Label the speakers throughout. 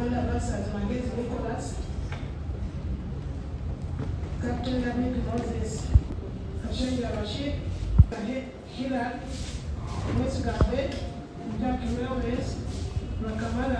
Speaker 1: Commander Masters Moses Captain Moses Kashaija Rashid 𝗕𝗂𝗀𝗶𝗰𝗲𝗄𝗧 Rwakimari.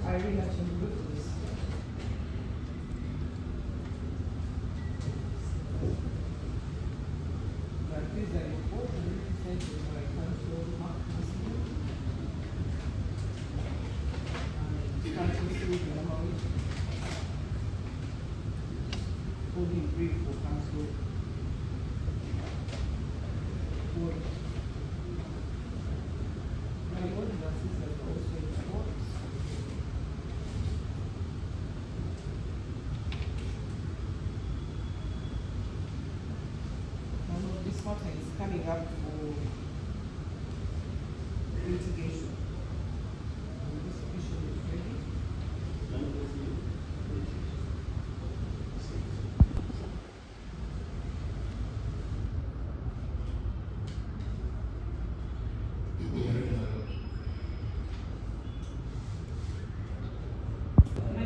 Speaker 1: I really have to look at this. But these are important represented by Council Marcus and Council Sullivan, holding brief for Council. My Lord and sisters also important. This matter is coming up for litigation. This issue is ready. My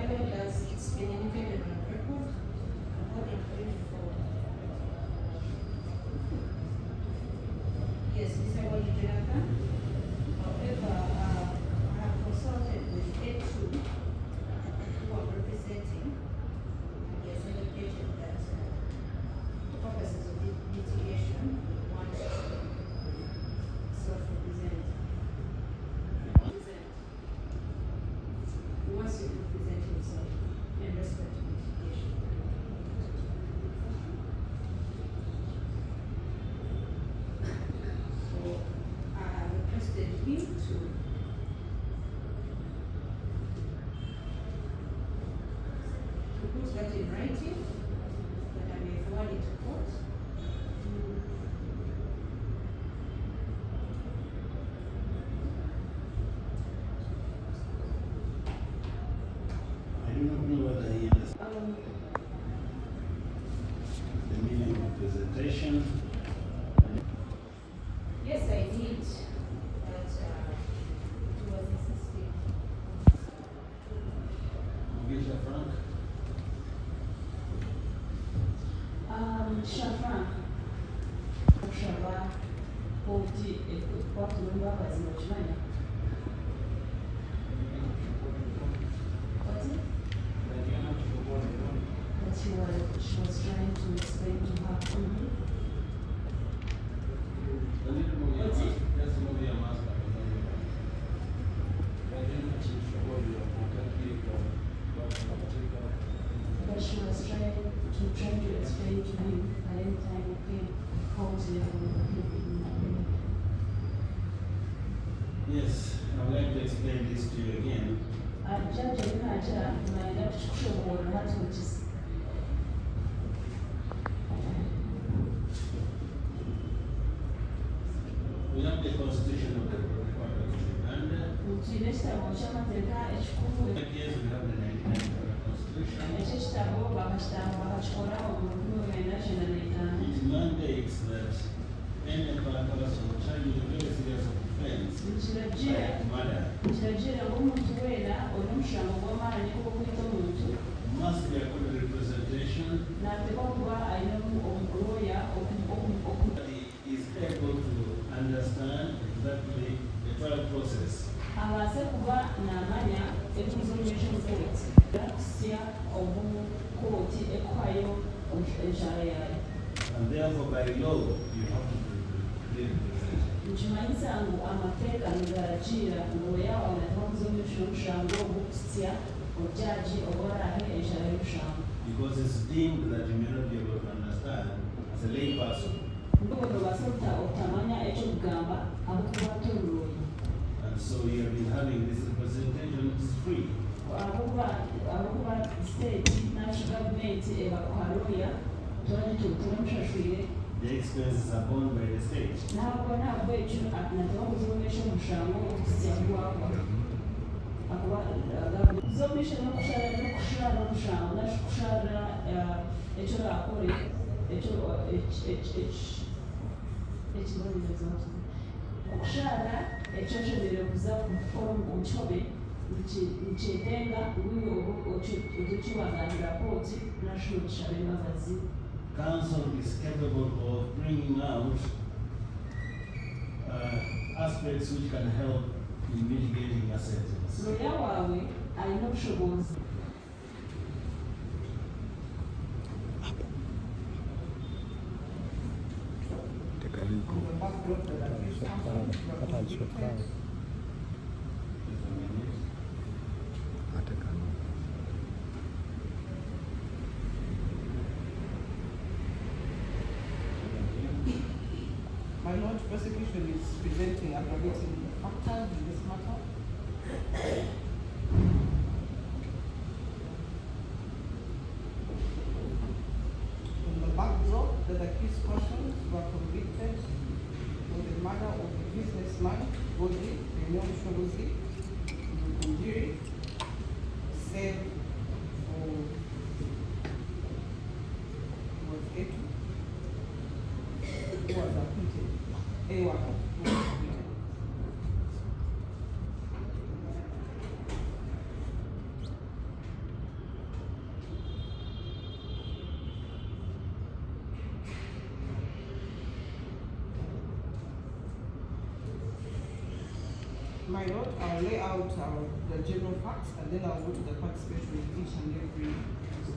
Speaker 1: Lord, as it's been indicated on record, I'm holding brief for yes, Mr. 𝗦𝗲𝗀𝗃𝗃. However, I have consulted with 𝗕𝗂𝗀𝗃𝗃 who are representing, and they have indicated that for purposes of litigation, we want to self-represent. He wants to represent himself in respect to litigation. So I have requested him to put that in writing, that I may forward it to court.
Speaker 2: I do not know whether he understands the meaning of presentation.
Speaker 1: Yes, I did, but it was insisting.
Speaker 2: Mugisha Frank.
Speaker 3: Shafran, 𝗕𝗂𝗀𝗀𝗃𝗃, 𝗨𝗨𝗃𝗃𝗃𝗃. What's it? That she was trying to explain to her. What's it? But she was trying to explain to him at any time he came home to him.
Speaker 2: Yes, I would like to explain this to you again.
Speaker 3: Judge, naenda kushukuru hata uchisi.
Speaker 2: We have the Constitution of the Republic of Uganda.
Speaker 3: Utilesta mochama teka echukuru.
Speaker 2: Yes, we have the 1999 Constitution.
Speaker 3: Echishitabo bakachukura omuntu w'enashina n'etano.
Speaker 2: It mandates that any person charged with a very serious offense like murder
Speaker 3: Kiragera ng'omuntu weena olw'omushango gw'amaanyi gw'okwita omuntu
Speaker 2: must be accorded representation
Speaker 3: n'ateekwa kuba ayina omuloya mbaase kuba namanya ekimusomesha omukooti kusya omukooti ekwayo enshara yayo.
Speaker 2: And therefore, by law, you have to be represented.
Speaker 3: Nkimanyisa ngu amateeka nigarakiira ngu oyawa onataka okusomesha omushango ogukusya ojaji obarahe enshara y'omushango.
Speaker 2: Because it's deemed that you may not be able to understand as a lay person. And so you have been having this representation, it is free. The expenses are borne by the state.
Speaker 3: Okushara ekyoshoboire kuza kukora omukihobe nikyetenga nguyo otukibaganira kooti national kishabe magazi.
Speaker 2: Council is capable of bringing out aspects which can help in mitigating a sentence.
Speaker 3: Lawyer wawe alina obushobozi.
Speaker 4: My Lord, prosecution is presenting aggravating factors in this matter. In the backdrop, that the accused persons were convicted for the murder of the businessman Goddie Anobushoborozi, Rukungiri, 𝗕𝗂𝗶𝗶𝗰𝗲𝗄𝗏, who was acquitted. My Lord, I'll lay out the general facts and then I'll go to the participation of each and every person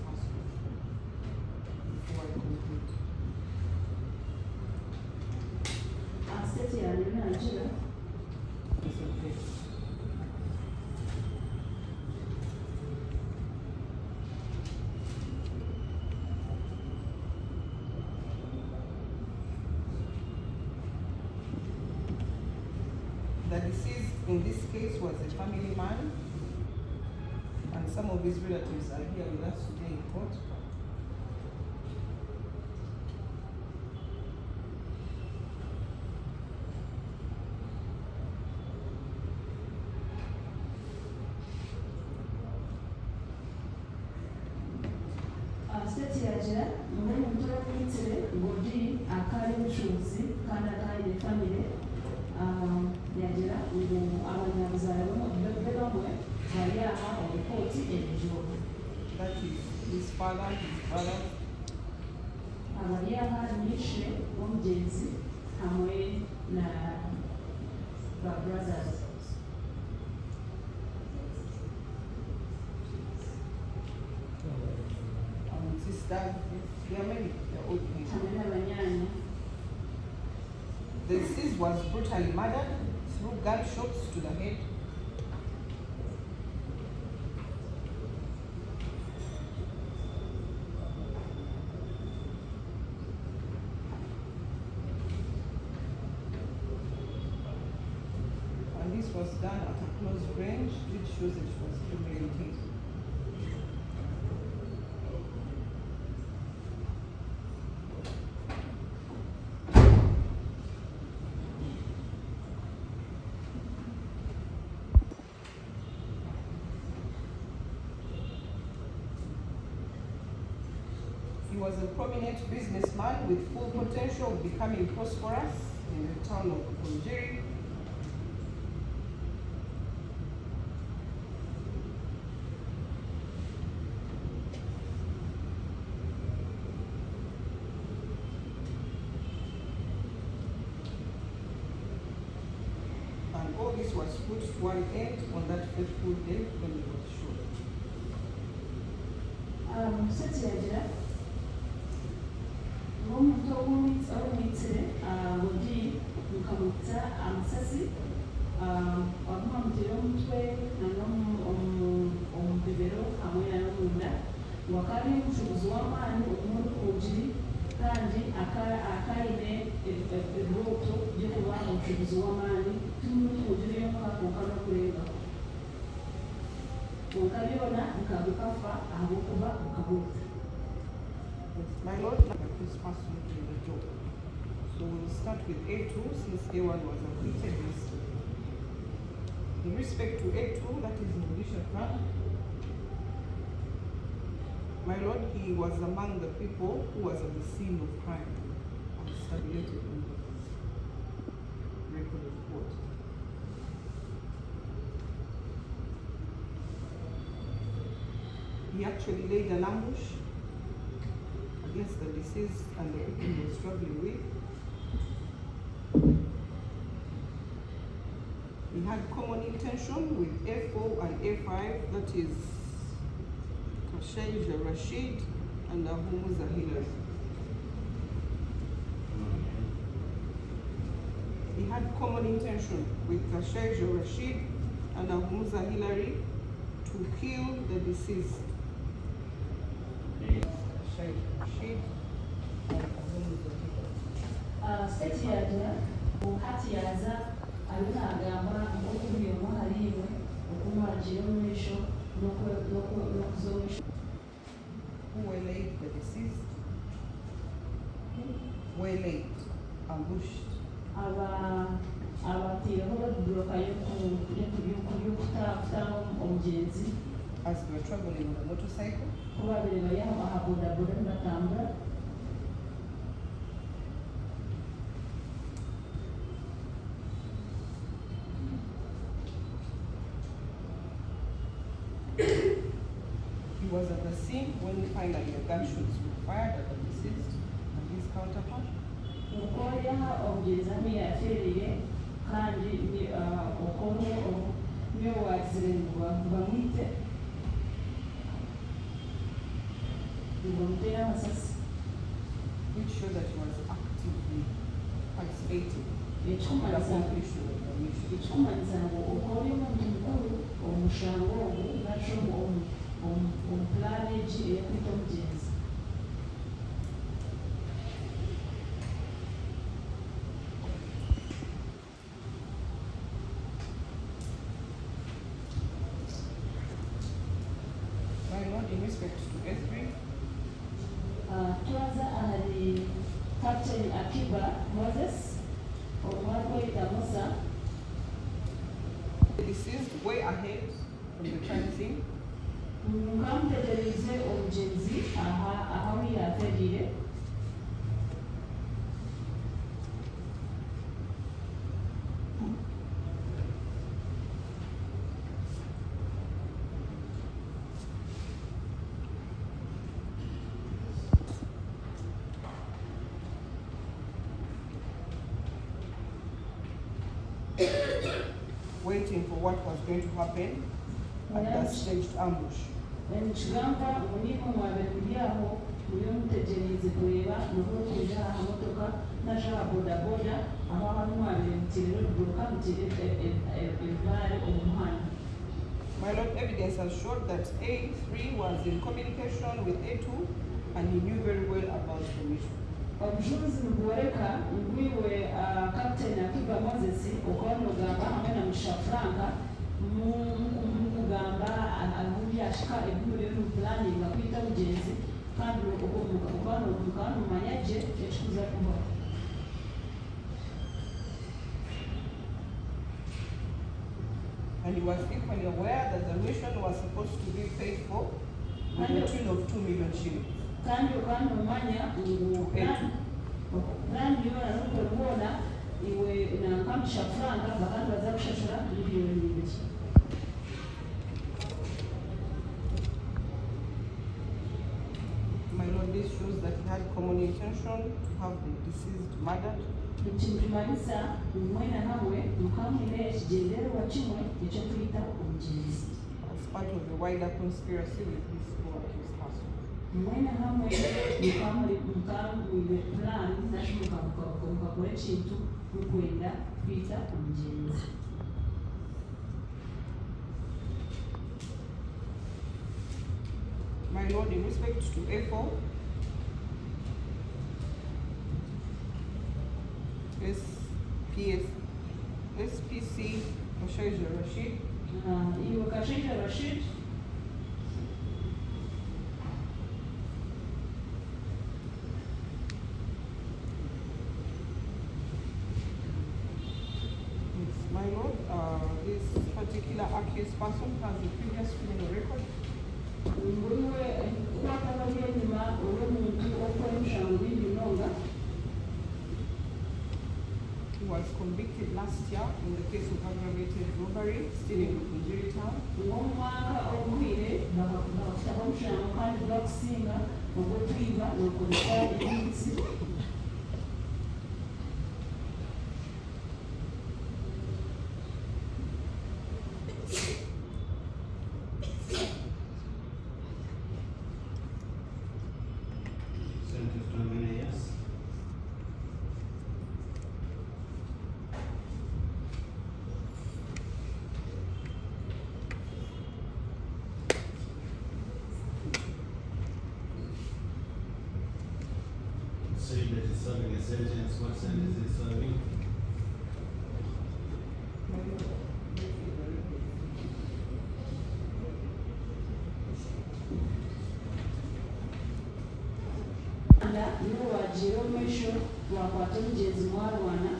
Speaker 4: before I conclude. It's okay. The deceased in this case was a family man, and some of his relatives are here with us today in court.
Speaker 3: Goddie Anobushoborozi kandi akayire family yagira ngo abanyabuzayo bamwe bari aha report ebijobo.
Speaker 4: That is his father, his brother.
Speaker 3: Abari aha nishe w'omugenzi hamwe na ba brothers.
Speaker 4: Sisters, there are many, they're old people.
Speaker 3: Hamwe n'abanyanya.
Speaker 4: The deceased was brutally murdered through gunshots to the head. And this was done at a close range, which shows that it was premeditated. He was a prominent businessman with full potential of becoming prosperous in the town of Rukungiri. And all this was put to one end on that fateful day when he was shot.
Speaker 3: Musajja ng'omuntu ow'omwitsire bwedi mukamutta amasasi wagumamutira omutwe omubibero hamwe n'omunda wakali omucuruzi w'amaani omurukungiri kandi akaine ebirooto by'okuba omucuruzi w'amaani tumurukungiri yonka konka n'okurengaho konka byona bikafa ahabw'okuba bukabwita.
Speaker 4: My Lord, this person in the job. So we'll start with A2 since A1 was acquitted yesterday. In respect to A2, that is Mugisha Farm, my Lord, he was among the people who was at the scene of crime and stipulated in the record of court. He actually laid an ambush against the deceased and the people he was struggling with. He had common intention with A4 and A5, that is Kashaija Rashid and Ahumuza Hillary. He had common intention with Kashaija Rashid and Ahumuza Hillary to kill the deceased. Kashaija Rashid and Ahumuza Hillary.
Speaker 3: State yaja hati yaza alina agamba okuli omwalimu okumwagira omwisho n'okuzomwisho.
Speaker 4: Who waylaid the deceased? Waylaid, ambushed.
Speaker 3: Abatiireho babuloka y'okutafuta omugenzi.
Speaker 4: As they were traveling on a motorcycle.
Speaker 3: Kuba babiri bari aha bodaboda nibatambura.
Speaker 4: He was at the scene when finally the gunshots were fired at the deceased and his counterpart.
Speaker 3: Okoya omugenzi ami yaferire kandi okono niyo wazire bamwite bamutera amasasi.
Speaker 4: Which showed that he was actively participating in the
Speaker 3: Ekikumanyisa
Speaker 4: completion of the mission.
Speaker 3: ngu okoli omuntu mukulu omushango ogwo nasho omupulaani egi eyakwita omugenzi.
Speaker 4: My Lord, in respect to S3,
Speaker 3: Twaza ahari Captain Akiba Moses omwakweta Musa.
Speaker 4: the deceased way ahead from the crime scene.
Speaker 3: Mukamutegereze omugenzi ahawi yaferire.
Speaker 4: Waiting for what was going to happen at that staged ambush.
Speaker 3: Nikigamba muniko mwabere muri aho muriyo mutegereze kureba nokuja aha motoka naja aha bodaboda aho hano mwabere mutiriro ruguruka mutirire ebibare omuhanda.
Speaker 4: My Lord, evidence has showed that A3 was in communication with A2 and he knew very well about the mission.
Speaker 3: Obujulizi nibworeka ngwiwe Captain Akiba Moses okono gamba hamwe na Mugisha mukugamba ahundi ashika ebimuri mu planning akwita mugenzi kandi ukano manyaje ekikuza kuba.
Speaker 4: And he was equally aware that the mission was supposed to be paid for with the tune of 2 million shillings.
Speaker 3: Kandi ukanomanya plan yona nokubona iwe na kamsha franga bakandi baza kushashura miliyoni 2.
Speaker 4: My Lord, this shows that he had common intention to have the deceased murdered.
Speaker 3: Ekimaliza mwena hamwe mukamwine ekigendererwa kimwe ekyo tuyita omugenzi.
Speaker 4: As part of the wider conspiracy with this co-accused person.
Speaker 3: Mwena hamwe mukamwine plan nashi mukakora ekintu mukwenda kwita omugenzi.
Speaker 4: My Lord, in respect to 𝗕𝗏, SPC Kashaija Rashid,
Speaker 3: Iwe Kashaija Rashid,
Speaker 4: my Lord, this particular accused person has a previous criminal record.
Speaker 3: nguliwe kwataba byenyuma olw'omuntu okwemushango bingi.
Speaker 4: He was convicted last year in the case of aggravated robbery, still in Rukungiri town.
Speaker 3: Ng'omwaka ogwire bakutaba omushango kandi bakusinga ogw'okwiba n'okozesa ebinsi.
Speaker 2: Sentenced to how many years? Say that he's serving a sentence. What sentence is he serving?
Speaker 3: Nibo bagiire omumaisho bakwata omugenzi mwarwana.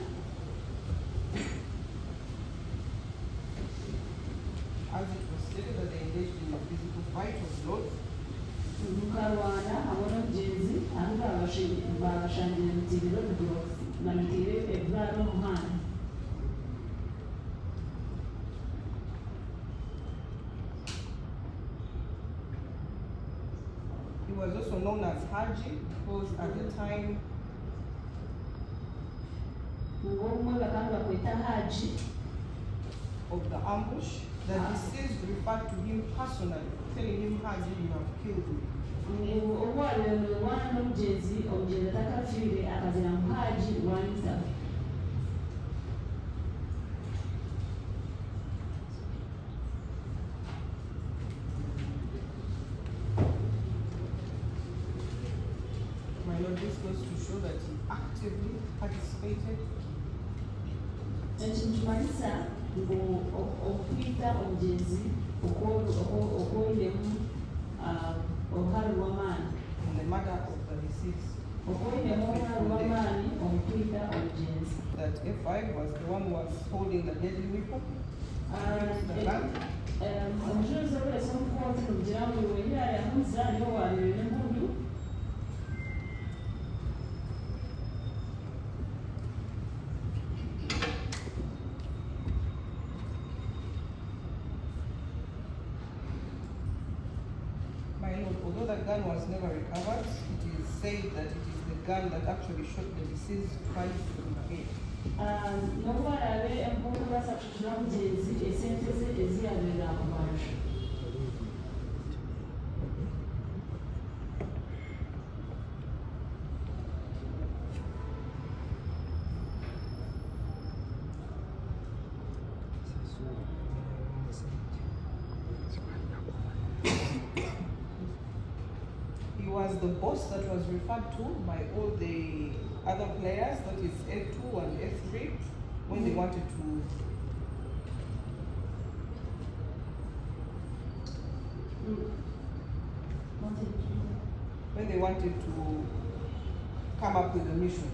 Speaker 4: As it was stated that they engaged in a physical fight of blows.
Speaker 3: Mukarwana hamwe n'omugenzi ahu babashangire mutirire bamutiire ebibara omuhanda.
Speaker 4: He was also known as Haji because at the time
Speaker 3: Ng'omwe bakaba bakweta Haji.
Speaker 4: of the ambush, the deceased referred to him personally, telling him, Haji, you have killed me.
Speaker 3: Obwaliro nolwana n'omugenzi atakafiire akazira mu Haji wanyiza.
Speaker 4: My Lord, this goes to show that he actively participated
Speaker 3: Ekyo nikimanyisa ngu okwita omugenzi okwoyiremu oruhare rw'amaani.
Speaker 4: in the murder of the deceased.
Speaker 3: Okwoyiremu oruhare rw'amaani omu kwita omugenzi.
Speaker 4: That 𝗕𝗏 was the one who was holding the deadly weapon, the gun.
Speaker 3: Omujulizi okwesa omukooti nimugira ngu iwe Ahumuza niwe wareebire n'embundu.
Speaker 4: My Lord, although the gun was never recovered, it is said that it is the gun that actually shot the deceased twice in the head.
Speaker 3: N'obu barabe embundu baasa kushukira omugenzi esente ze eziyabeera akubanja.
Speaker 4: He was the boss that was referred to by all the other players, that is 𝗕𝗏 and 𝗕𝗏, when they wanted to come up with a mission.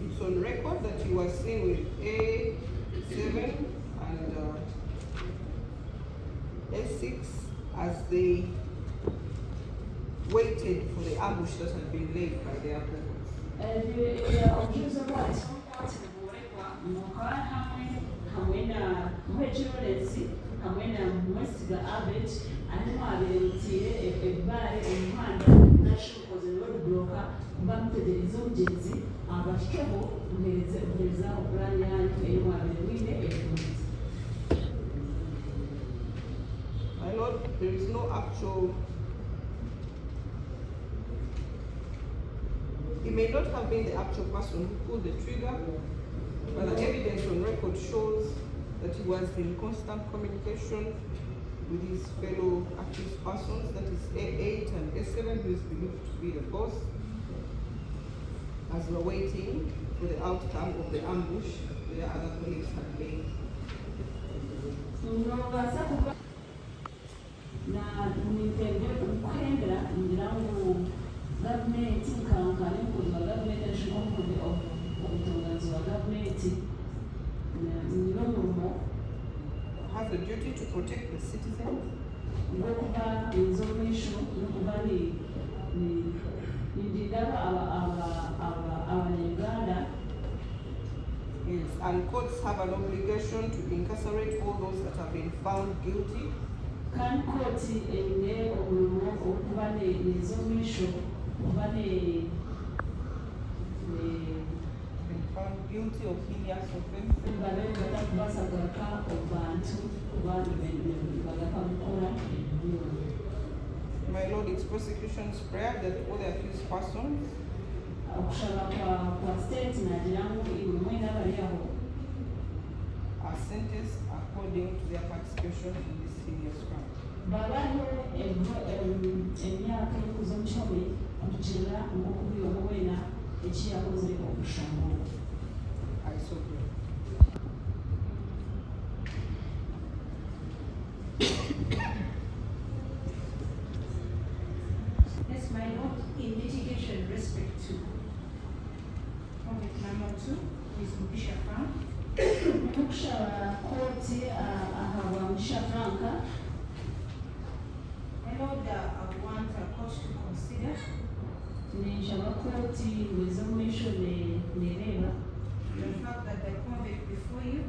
Speaker 4: It's on record that he was seen with A7 and A6 as they waited for the ambush that had been laid by their opponents.
Speaker 3: Omujulizi obwati niburekwa muka hamwe hamwe na Muheki Lawrence hamwe na Mwesiga Abed arimo aberemutire ebbare omuhanda National Road Blocker kuba mutegereza omugenzi abashikeho kuhereza okulani yanyu erimu aberewine ebibulizi.
Speaker 4: My Lord, there is no actual. He may not have been the actual person who pulled the trigger, but the evidence on record shows that he was in constant communication with his fellow accused persons, that is A8 and A7, who is believed to be the boss, as we're waiting for the outcome of the ambush where other colleagues had lain.
Speaker 3: Na nitembea kukwenda ngirango gavumenti nkankane nkozwa gavumenti ashobora okukola obutonganzi bwa gavumenti nibo murumo
Speaker 4: has a duty to protect the citizens
Speaker 3: ng'okuba enzomesho n'okuba nindaba abanyarwanda.
Speaker 4: Yes, and courts have an obligation to incarcerate all those that have been found guilty.
Speaker 3: Kandi kooti eyine omulimo okuba n'enzomesho okuba
Speaker 4: Been found guilty of heinous offences.
Speaker 3: batakubasagaka obantu kuba bagakamukora.
Speaker 4: My Lord, it's prosecution's prayer that all the accused persons
Speaker 3: Okushaba kwa state nagiramu iwe mwena bari aho
Speaker 4: are sentenced according to their participation in this heinous crime.
Speaker 3: babaho emyaka y'okuza omu kihomi okukirira ng'okubi omu weena ekiyakoze okushambula.
Speaker 4: I so pray.
Speaker 1: Yes, my Lord, in mitigation respect to convict number 2, who is Mugisha Frank.
Speaker 3: Okushaba kooti ahabwa Mugisha Frank.
Speaker 1: My Lord, I want a court to consider
Speaker 3: Ninshaba kooti ng'ezomesho nereeba
Speaker 1: the fact that the convict before you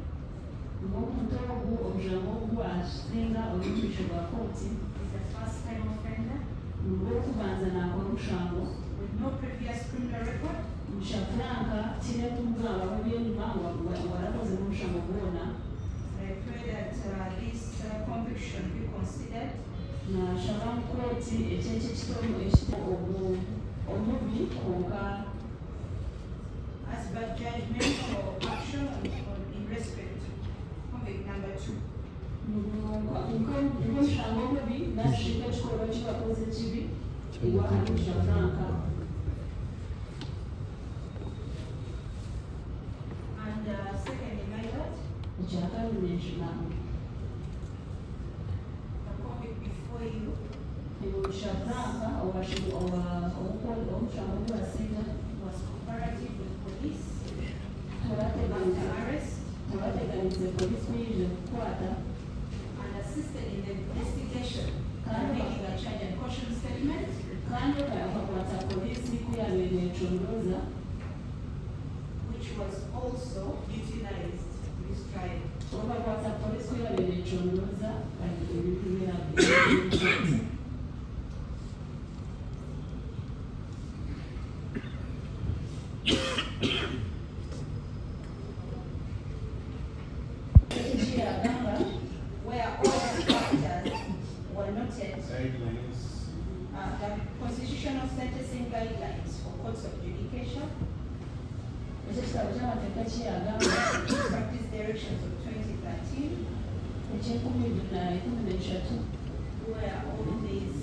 Speaker 3: ng'omuntu ogu omujango ogu asinga omumisho gwa kooti
Speaker 1: is a first-time offender
Speaker 3: ng'okubanza nakora omushango
Speaker 1: with no previous criminal record.
Speaker 3: Mugisha Frank tiine kumugamba by'enyuma warakoze n'omushango gwona.
Speaker 1: I pray that this conviction be considered
Speaker 3: Nashaba mu kooti ekyekyo ekitono omubi konka
Speaker 1: as bad judgment or action in respect to convict number 2.
Speaker 3: omushango omubi nashinga ekikorwa kibakoze kibi iwa Mugisha Frank.
Speaker 1: And secondly, my Lord,
Speaker 3: Ekyakabiri nenshinamu
Speaker 1: the convict before you
Speaker 3: Mugisha Frank omushango gwasinga
Speaker 1: was cooperative with police
Speaker 3: tebateganize
Speaker 1: after arrest
Speaker 3: polisi biyinza okukwata
Speaker 1: and assisted in the investigation and making a charge and caution statement,
Speaker 3: kandi bakakwata polisi kuyabera econdooza
Speaker 1: which was also utilized in this trial.
Speaker 3: bakakwata polisi kuyabera econdooza ebintu byabwe.
Speaker 1: Where all the factors were noted,
Speaker 2: Guidelines.
Speaker 1: the constitutional sentencing guidelines for courts of adjudication,
Speaker 3: Ekyo ekitabo ky'amateeka kiyagamba
Speaker 1: practice directions of 2013,
Speaker 3: eky'ekumi n'eshatu
Speaker 1: where all these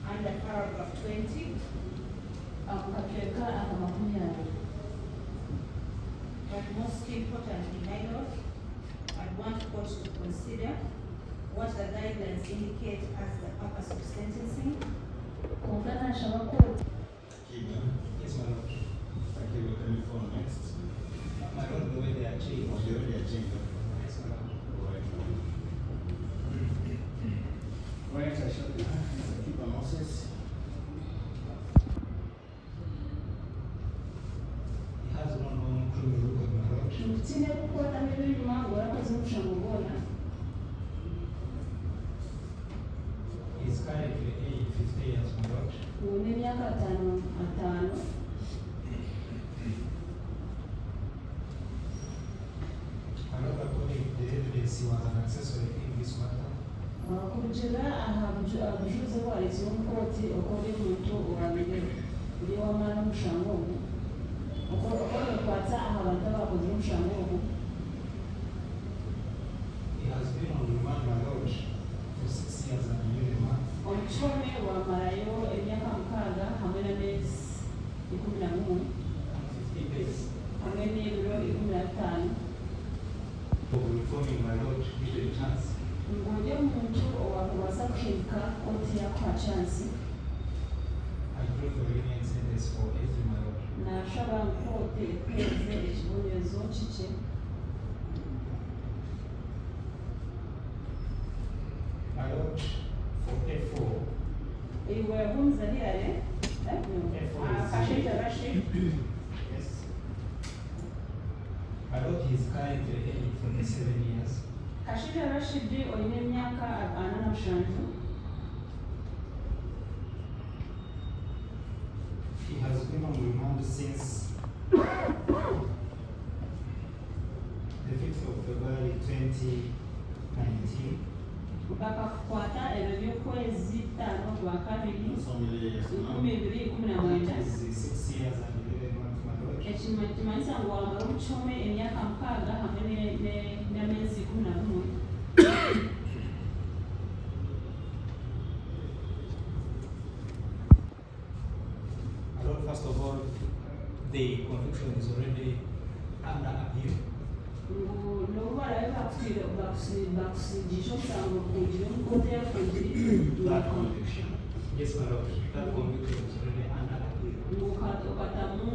Speaker 1: under paragraph 20,
Speaker 3: ako katweka aka 20.
Speaker 1: but most importantly, my Lord, I want courts to consider what the guidelines indicate as the purpose of sentencing,
Speaker 3: konka nashaba kooti
Speaker 2: Akiba.
Speaker 5: Yes, my Lord.
Speaker 2: Akiba, can you phone next?
Speaker 5: My Lord, the way they are changed.
Speaker 2: Or they already achieved that?
Speaker 5: Yes, my Lord.
Speaker 2: Right, I shall be. Akiba Moses.
Speaker 5: He has one known criminal
Speaker 3: Sine kukwata n'ebyuma ng'olakoze omushango gwona.
Speaker 5: He is currently aged 50 years, my lord.
Speaker 3: Ng'olina emyaka ataano.
Speaker 5: My lord, according to the evidence, he was an accessory in this matter.
Speaker 3: Kugira aha bujulizi bwaleetera omu kooti okwogera omuntu owabire eri wamala omushango ogwo okwekwata aha bantu abakoze omushango ogwo.
Speaker 5: He has been on remand, my lord, for 6 years and 11 months.
Speaker 3: Omukyome bwamalayo emyaka 6 hamwe n'emyezi 11
Speaker 5: and 50 days
Speaker 3: hamwe n'ebiro 15
Speaker 5: of reforming, my lord, given chance.
Speaker 3: ng'oli omuntu owakubaasa kuhinduka kooti yakuha chansi
Speaker 5: I pray for lenient sentence for every, my lord.
Speaker 3: naashaba ngu kooti ekuheereze ekibonerezo kikye.
Speaker 5: My lord, for A4,
Speaker 3: Iwe Ahumuza liyale Kashaija Rashid.
Speaker 5: yes. My lord, he is currently aged 47 years.
Speaker 3: Kashaija Rashid olina emyaka 47.
Speaker 5: He has been on remand since the 5th of February 2019.
Speaker 3: Bakakukwata ebyo by'okwezi 5 gwa kabiri
Speaker 2: Family, yes, now.
Speaker 3: 2019.
Speaker 5: That is 6 years and 11 months, my lord.
Speaker 3: Ekimanyisa ngu wamala omukyome emyaka 6 hamwe n'emyezi 11.
Speaker 5: My lord, first of all, the conviction is already under appeal.
Speaker 3: N'obubalayo bakusigiisha omusango kugira omu kooti yakugiri
Speaker 5: That conviction, yes, my lord, that conviction is already under appeal.
Speaker 3: okatamu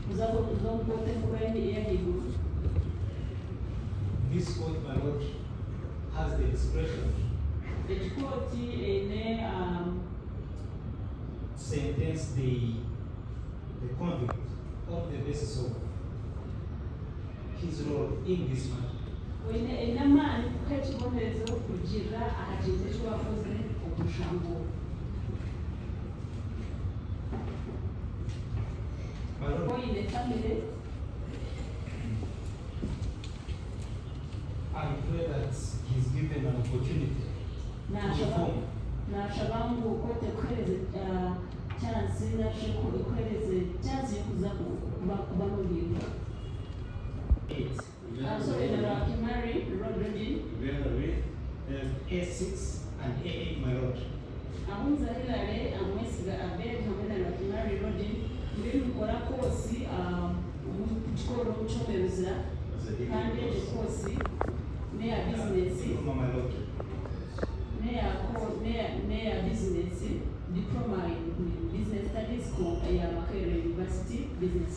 Speaker 3: kuza omu kooti ekuba eyahaiguru.
Speaker 5: This court, my lord, has the discretion
Speaker 3: Ekikooti eine
Speaker 5: sentence the convict on the basis of his role in this matter.
Speaker 3: eine amaani kuha ekibonerezo kugira aha kintu eki wakoze omushango.
Speaker 5: My lord,
Speaker 3: Oyine family
Speaker 5: I pray that he's given an opportunity to reform.
Speaker 3: naashaba ngu kooti ekuheereze chansi ekuheereze chansi y'okuza kuba n'obwirwa. Sorry, Rwakimari, Rodney
Speaker 2: Together with
Speaker 5: A6 and A8, my lord.
Speaker 3: Ahumuza Mwesiga Abed Rwakimari Rodney mbiri mukora koosi mu kikoro ky'okuberuzira kandi egyo koosi n'eya bizinesi
Speaker 5: No, my lord.
Speaker 3: n'eya bizinesi diploma in business studies eya Makerere University business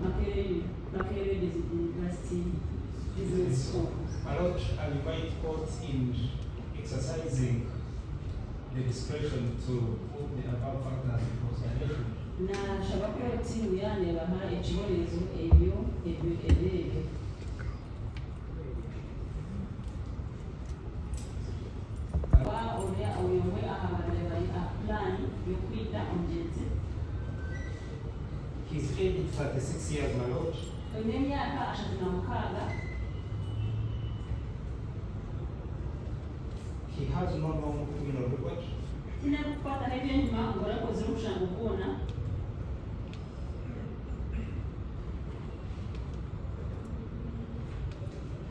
Speaker 3: Makerere University business school.
Speaker 5: My lord, I invite court in exercising the discretion to put the above factors in consideration.
Speaker 3: Naashaba kooti ngu yaneebaha ekibonerezo ebyo. Oyomwe ahabaleba plan y'okwita omugenzi.
Speaker 5: He's aged 36 years, my lord.
Speaker 3: Olina emyaka 36.
Speaker 5: He has no known criminal record.
Speaker 3: Tina kukwata n'ebyenyuma ng'olakoze omushango gwona.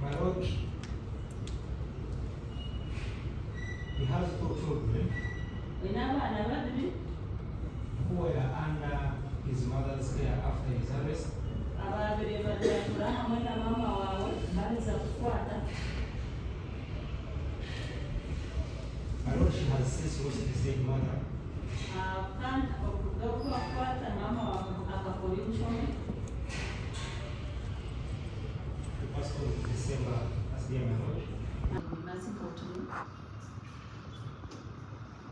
Speaker 5: My lord, he has 2 children
Speaker 3: Olina abaana babiri
Speaker 5: who were under his mother's care after his arrest.
Speaker 3: ababiri badatula hamwe na maama waabwe babiza kukwata.
Speaker 5: My lord, she has since lost his dead mother.
Speaker 3: Kandi okuruga kubakwata maama waabwe akakora omukyome.
Speaker 5: The passed on December last year, my lord.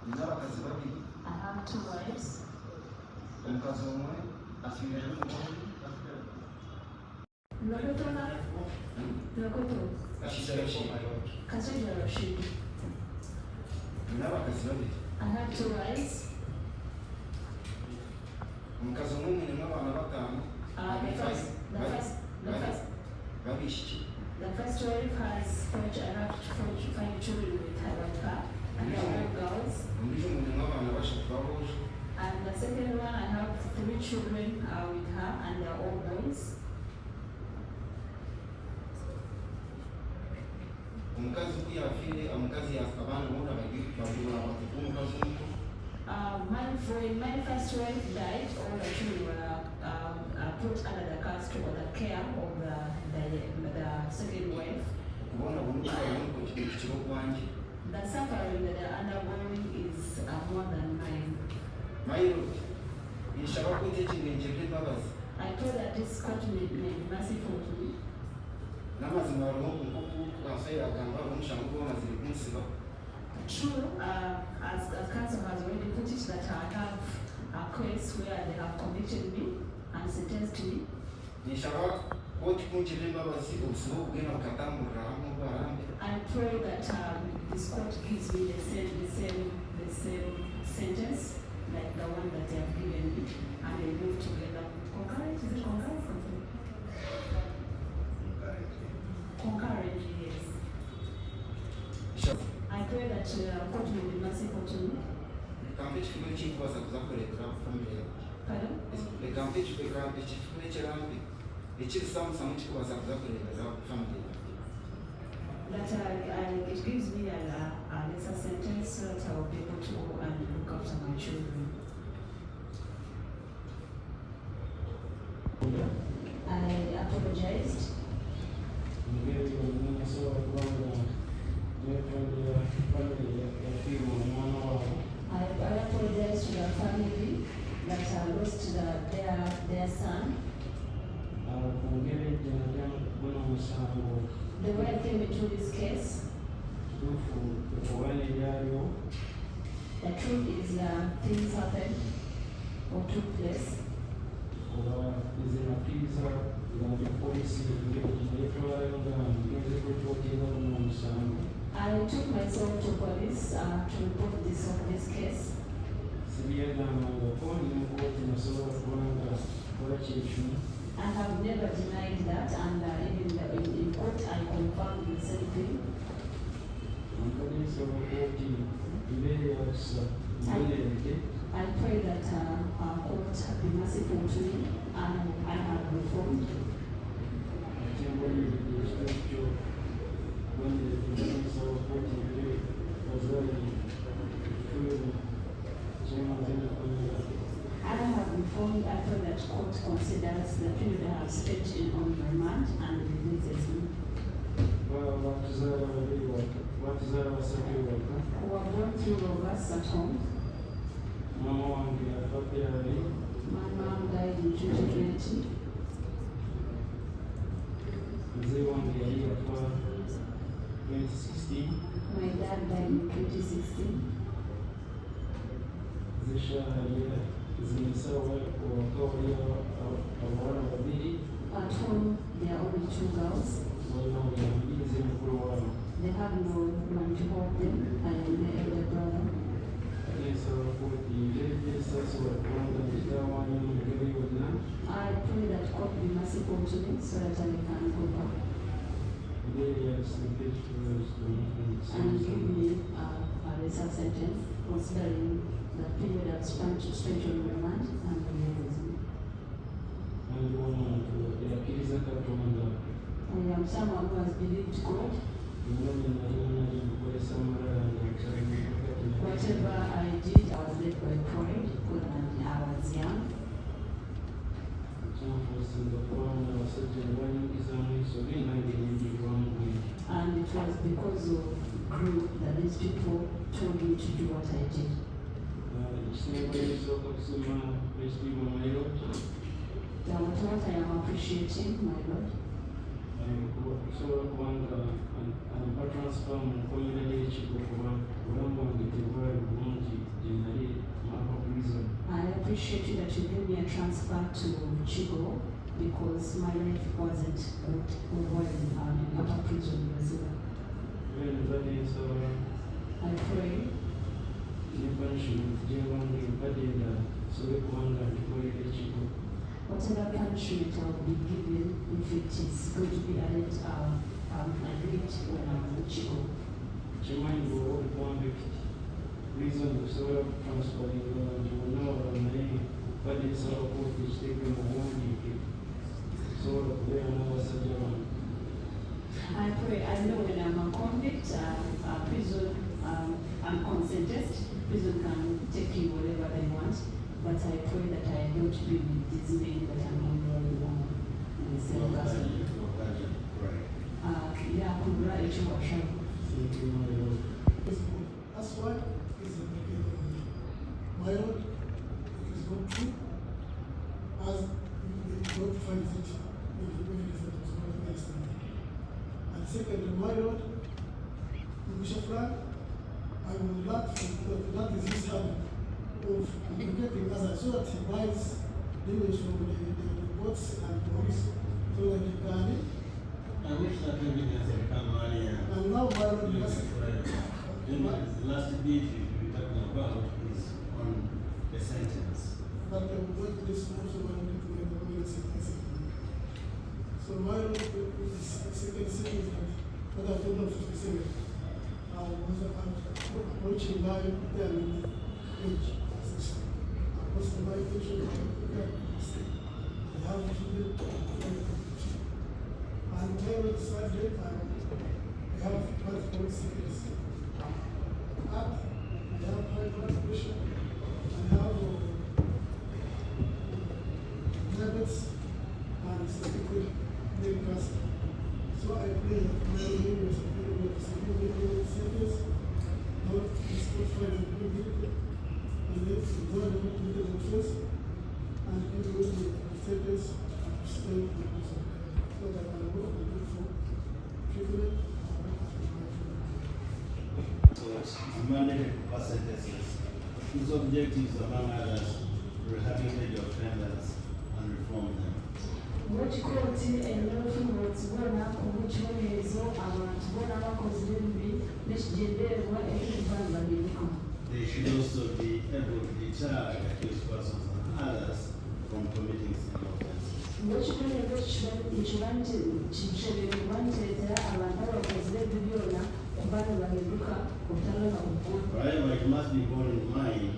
Speaker 2: n'abakazi babiri
Speaker 3: I have 2 wives.
Speaker 2: omukazi omwe afiire n'omukazi
Speaker 3: Kashaija Rashid. I have 2 wives. The first wife has 5 children with her wife, and they are all girls. And the second one, I have 3 children with her, and they are all boys. When my first wife died, all the children were put under the custody or the care of the second wife. The suffering that they are undergoing is more than mine. I pray that this court may be merciful to me. True, as counsel has already put it, that I have a case where they have convicted me and sentenced me. I pray that this court gives me the same sentence like the one that they have given me, and they move together. Concurrent, is it concurrent? Concurrently, yes. I pray that court will be merciful to me. Pardon? That it gives me a lesser sentence so that I will be able to go and look after my children. I apologized. I apologize to the family that lost their son. The way I came into this case, the truth is things happened or took place. I took myself to police to report this case. I have never denied that, and even in court I confirmed the same thing. I pray that our court be merciful to me and I have reformed. I have reformed. I pray that court considers the period I have spent on remand and releases me. Who have gone through robust at home. My mom died in 2020. My dad died in 2016. At home, there are only 2 girls. They have no man to hold them. I am the elder brother. I pray that God be merciful to me so that I can go back and give me a lesser sentence considering the period I've spent on remand and release me. I am someone who has believed God. Whatever I did, I was led by pride when I was young. And it was because of group that these people told me to do what I did. What I am appreciating, my Lord. I appreciate you that you gave me a transfer to Chigo because my life wasn't over in upper prison in Brazil. I pray whatever punishment I will be given, if it is going to be added, agreed when I'm in Chico.
Speaker 5: Reason to serve transport you know but it's all about this taking so there are
Speaker 3: I pray, I know when I'm a convict, prison, I'm consented, prison can take you whatever they want, but I pray that I don't be with these men that I'm not really long in the same custody. Yeah, 𝗕𝗂𝗍𝗶𝗰𝗲.
Speaker 6: That's why it's a breaking of me. My Lord, it is not true. As God finds it in the evidence that was not yesterday. And secondly, my Lord, Mugisha flag, I would like for that disease habit of implicating others so that he buys image from the reports and police so that he can.
Speaker 2: I wish that evidence had come earlier.
Speaker 6: And now, my Lord, yes.
Speaker 2: The last bit we're talking about is on the sentence.
Speaker 6: That I would like this also when we get together when it's so my Lord, the second thing is that what I've told them 57, I'm approaching my age, 60. What's the my age? I have children, and my Lord, sadly, I have multiple sickness. I have high blood pressure, I have diabetes, and cervical cancer. So I pray that my name is serious, not disqualified and good, and let God not make it first, and give me the sentence to stay in prison, so that I will be good for treatment.
Speaker 2: Mandated sentences, whose objectives, among others, rehabilitate the offenders and reform them.
Speaker 3: Wekikooti ennoofumu okibona obukibonerezo abantu bona abakozi b'ebibi n'ekigendererwa ebiva nga biriko.
Speaker 2: They should also be able to deter accused persons and others from committing similar offenses.
Speaker 3: Ng'ekibonerezo kiba nkireetera abantu abakozi b'ebibi byonna kuba ne bahinduka obutalola buggwa.
Speaker 2: However, it must be borne in mind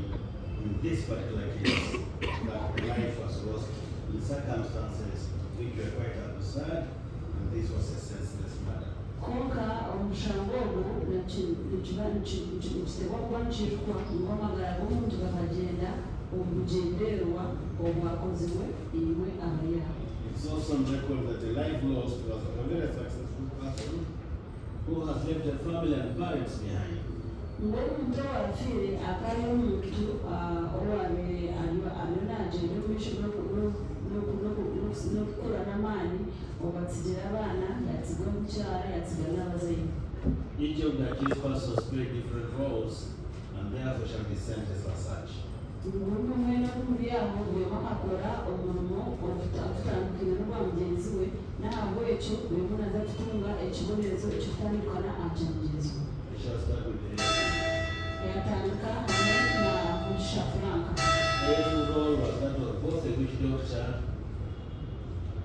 Speaker 2: in this particular case that life was lost in circumstances which were quite absurd, and this was a senseless murder.
Speaker 3: Konka omushango ogwo kitebwa kuba nkirikwa ng'amagara g'omuntu gakagenda obugendererwa obwakozibwe iwe abayira.
Speaker 2: It's also on record that the life lost was of a very successful person who has left a family and parents behind.
Speaker 3: Ng'omuntu owafiire akali omuntu owabeere alionagenda omumisho n'okukula n'amaanyi obasigira abaana yasiga omukyala yasiga n'abazaire.
Speaker 2: Each of the accused persons played different roles and therefore shall be sentenced as such.
Speaker 3: Buli omwena omuli awo bw'eba akola omulimo ogutandukira n'obwa mugenzi we nahabwekyo bw'emu naza kutunga ekibonerezo ekikutandukana akyanjezwa.
Speaker 2: We shall start with the
Speaker 3: Yatandika hamwe na Mugisha Frank.
Speaker 2: His role was that of both a witch doctor,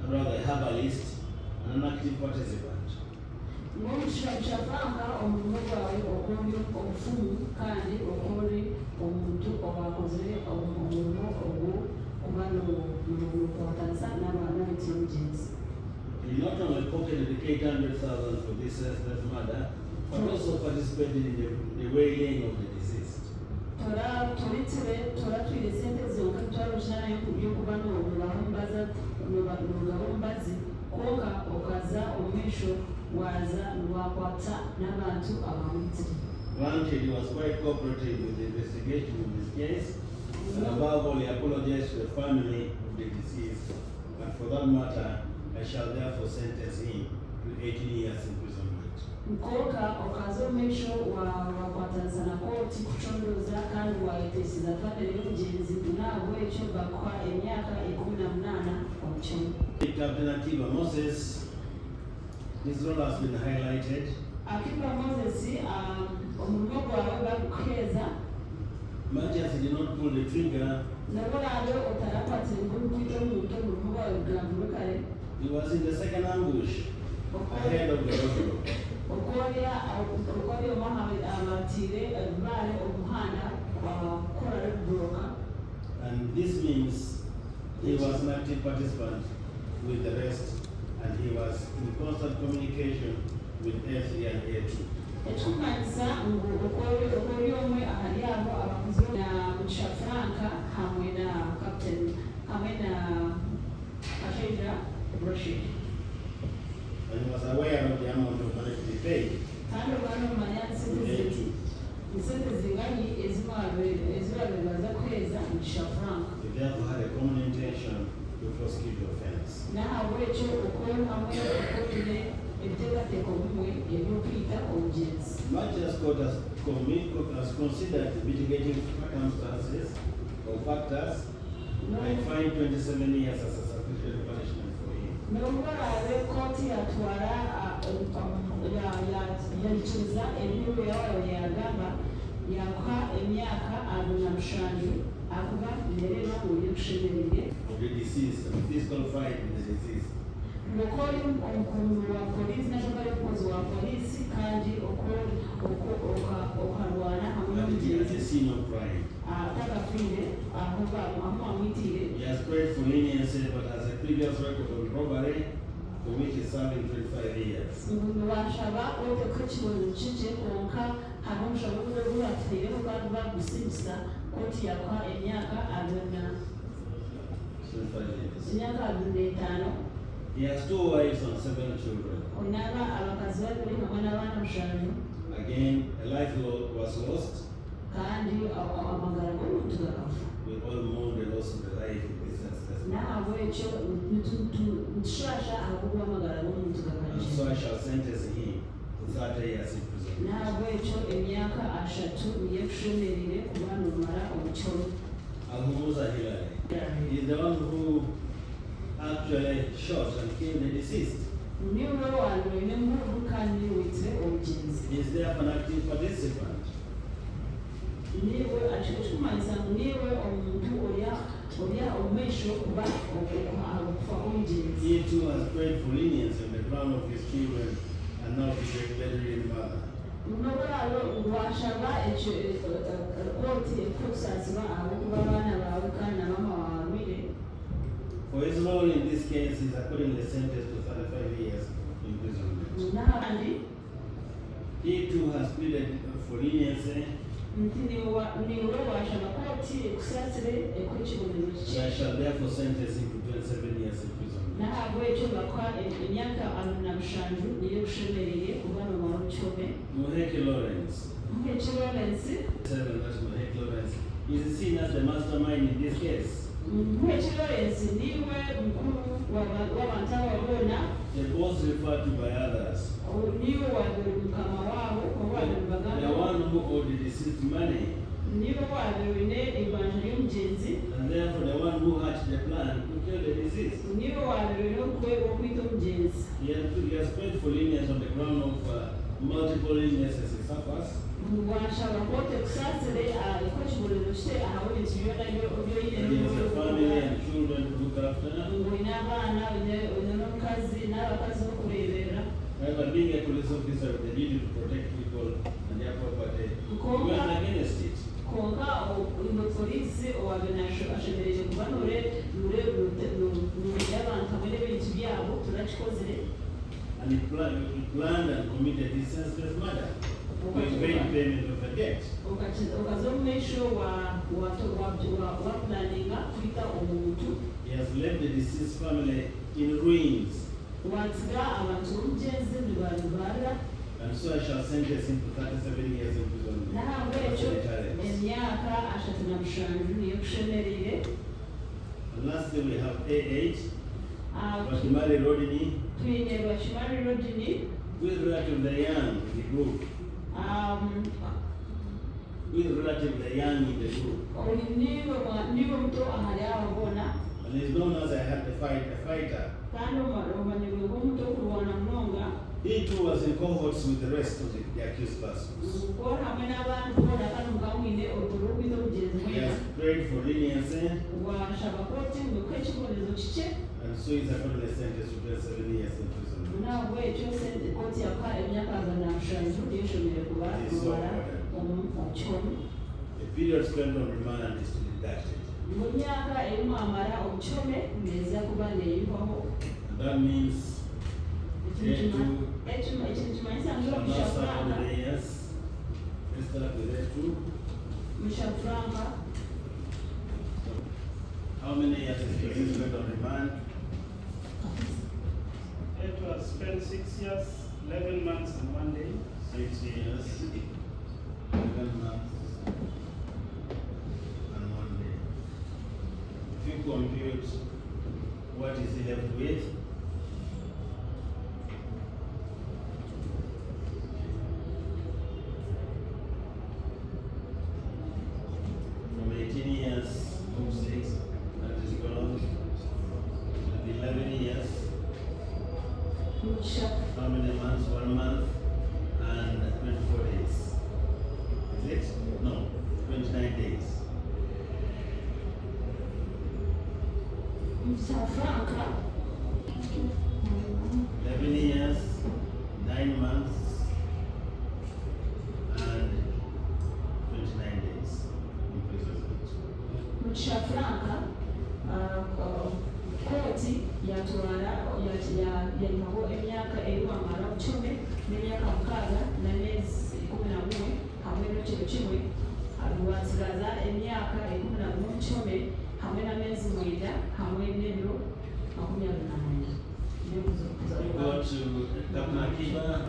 Speaker 2: rather a herbalist, and an active participant.
Speaker 3: Mugisha Frank omulimo gwawe okuli obufumu kandi okuli omuntu owakoze omulimo ogwo kuba n'okwatanisa n'abantu.
Speaker 2: He not only pocketed the 800,000 for this senseless murder, but also participated in the waylaying of the deceased.
Speaker 3: Twile sente zonka twaluzinayo yokuba n'obugabombazi konka okaza omwisho waza lwakwata n'abantu abamuyitire.
Speaker 2: Granted, he was quite cooperative with the investigation of this case, and above all, he apologized to the family of the deceased. But for that matter, I shall therefore sentence him to 18 years imprisonment.
Speaker 3: Nkoka okazomesho wakwatazana na koti kuchondoza kandi waitesiza family y'omugenzi nabwo ekyo bakwa emyaka 18 omukyoma.
Speaker 2: Captain Akiba Moses, his role has been highlighted.
Speaker 3: Akiba Moses, omulimo gwawe bagukeeza.
Speaker 2: Much as he did not pull the trigger, he was in the second ambush ahead of the road. And this means he was an active participant with the rest, and he was in constant communication with A3 and A2.
Speaker 3: Ekikumanyisa okoli omwe ahali abo abakozi na Mugisha hamwe na Captain hamwe na Kashaija Rashid.
Speaker 2: And he was aware of the amount of money to be paid.
Speaker 3: Kandi abantu bamanya nsente zingani ezibaza kweza Mugisha.
Speaker 2: They therefore had a common intention to prosecute the offense.
Speaker 3: Nahabwe ekyo okoli hamwe okoli
Speaker 2: Much as court has considered mitigating circumstances or factors, I find 27 years as a sufficient punishment for him. Of the deceased, and physical fight with the deceased.
Speaker 3: Mukoli omukulu wa polisi n'abakozi mukozi wa polisi kandi okalwana hamwe
Speaker 2: At the scene of crime.
Speaker 3: atagafire aho amwitire.
Speaker 2: He has prayed for leniency but has a previous record of robbery for which he is serving 25 years.
Speaker 3: Washaba ote kukibozo kije konka hamwe mushabura rwatire kandi bagusibisa koti yakwa emyaka 25.
Speaker 2: He has 2 wives and 7 children. Again, a life was lost. We all mourn the loss of the life of this ancestor. And so I shall sentence him to 30 years in prison. Ahumuza he is the one who actually shot and killed the deceased. He is there an active participant. He too has prayed for leniency on the ground of his children and now his bedridden mother. For his role in this case, he is accordingly sentenced to 35 years imprisonment. He too has pleaded for leniency. I shall therefore sentence him to 27 years imprisonment. Muheki Lawrence. Is seen as the mastermind in this case. The boss referred to by others. The one who owed the deceased money. And therefore the one who hatched the plan to kill the deceased. He has paid for leniency on the ground of multiple illnesses he suffers. And he has a family and children to look after. However, being a police officer with the duty to protect people and their property, we are against it. And he planned and committed this senseless murder to evade payment of a debt. He has left the deceased family in ruins. And so I shall sentence him to 37 years imprisonment. And lastly, we have A8. Rwakimari Rodney,
Speaker 3: twine Rwakimari Rodney,
Speaker 2: who is relatively young in the group. Who is relatively young in the group.
Speaker 3: niwe muto ahali abo bona,
Speaker 2: And is known as a fighter.
Speaker 3: kandi omanyibwe ng'omuto okulwana munonga.
Speaker 2: He too was in cohorts with the rest of the accused persons.
Speaker 3: Ko hamwe n'abantu bona kandi mugawine olugero rw'okubiza obujeezi
Speaker 2: He
Speaker 3: mwena.
Speaker 2: has prayed for leniency,
Speaker 3: Washaba koti ng'okuha ekibonezo kikye,
Speaker 2: and so is accordingly sentenced to 27 years in prison.
Speaker 3: naabwe ekyo koti yakuha emyaka 27 yeshomere kuba kubala omu kyomi.
Speaker 2: The period spent on remand is to be deducted.
Speaker 3: Mu myaka erimu amara omukyome neeza kuba neeyibwaho.
Speaker 2: And that means
Speaker 3: Ekintu kimanyisa
Speaker 2: shall not serve
Speaker 3: ng'okushafuranga,
Speaker 2: 100 years. Let's start with that too.
Speaker 3: mushafuranga.
Speaker 2: How many years is he spent on remand?
Speaker 5: It was spent 6 years, 11 months and 1 day.
Speaker 2: 6 years, 11 months, and 1 day. If you compute, what is he left with? From 18 years, move 6, that is gone. It will be 11 years. How many months? 1 month and 24 days. Is it? No, 29 days.
Speaker 3: Mushafuranga.
Speaker 2: 11 years, 9 months, and 29 days imprisonment.
Speaker 3: Mushafuranga, koti yatwala yalimaho emyaka erimu amara omukyome n'emyaka 6 n'emyezi 11 hamwe n'ekiro kimwe, lwasigaza emyaka 11 omukyome hamwe n'amezi 9 hamwe n'ebiro 24.
Speaker 2: We go to Captain Akiba.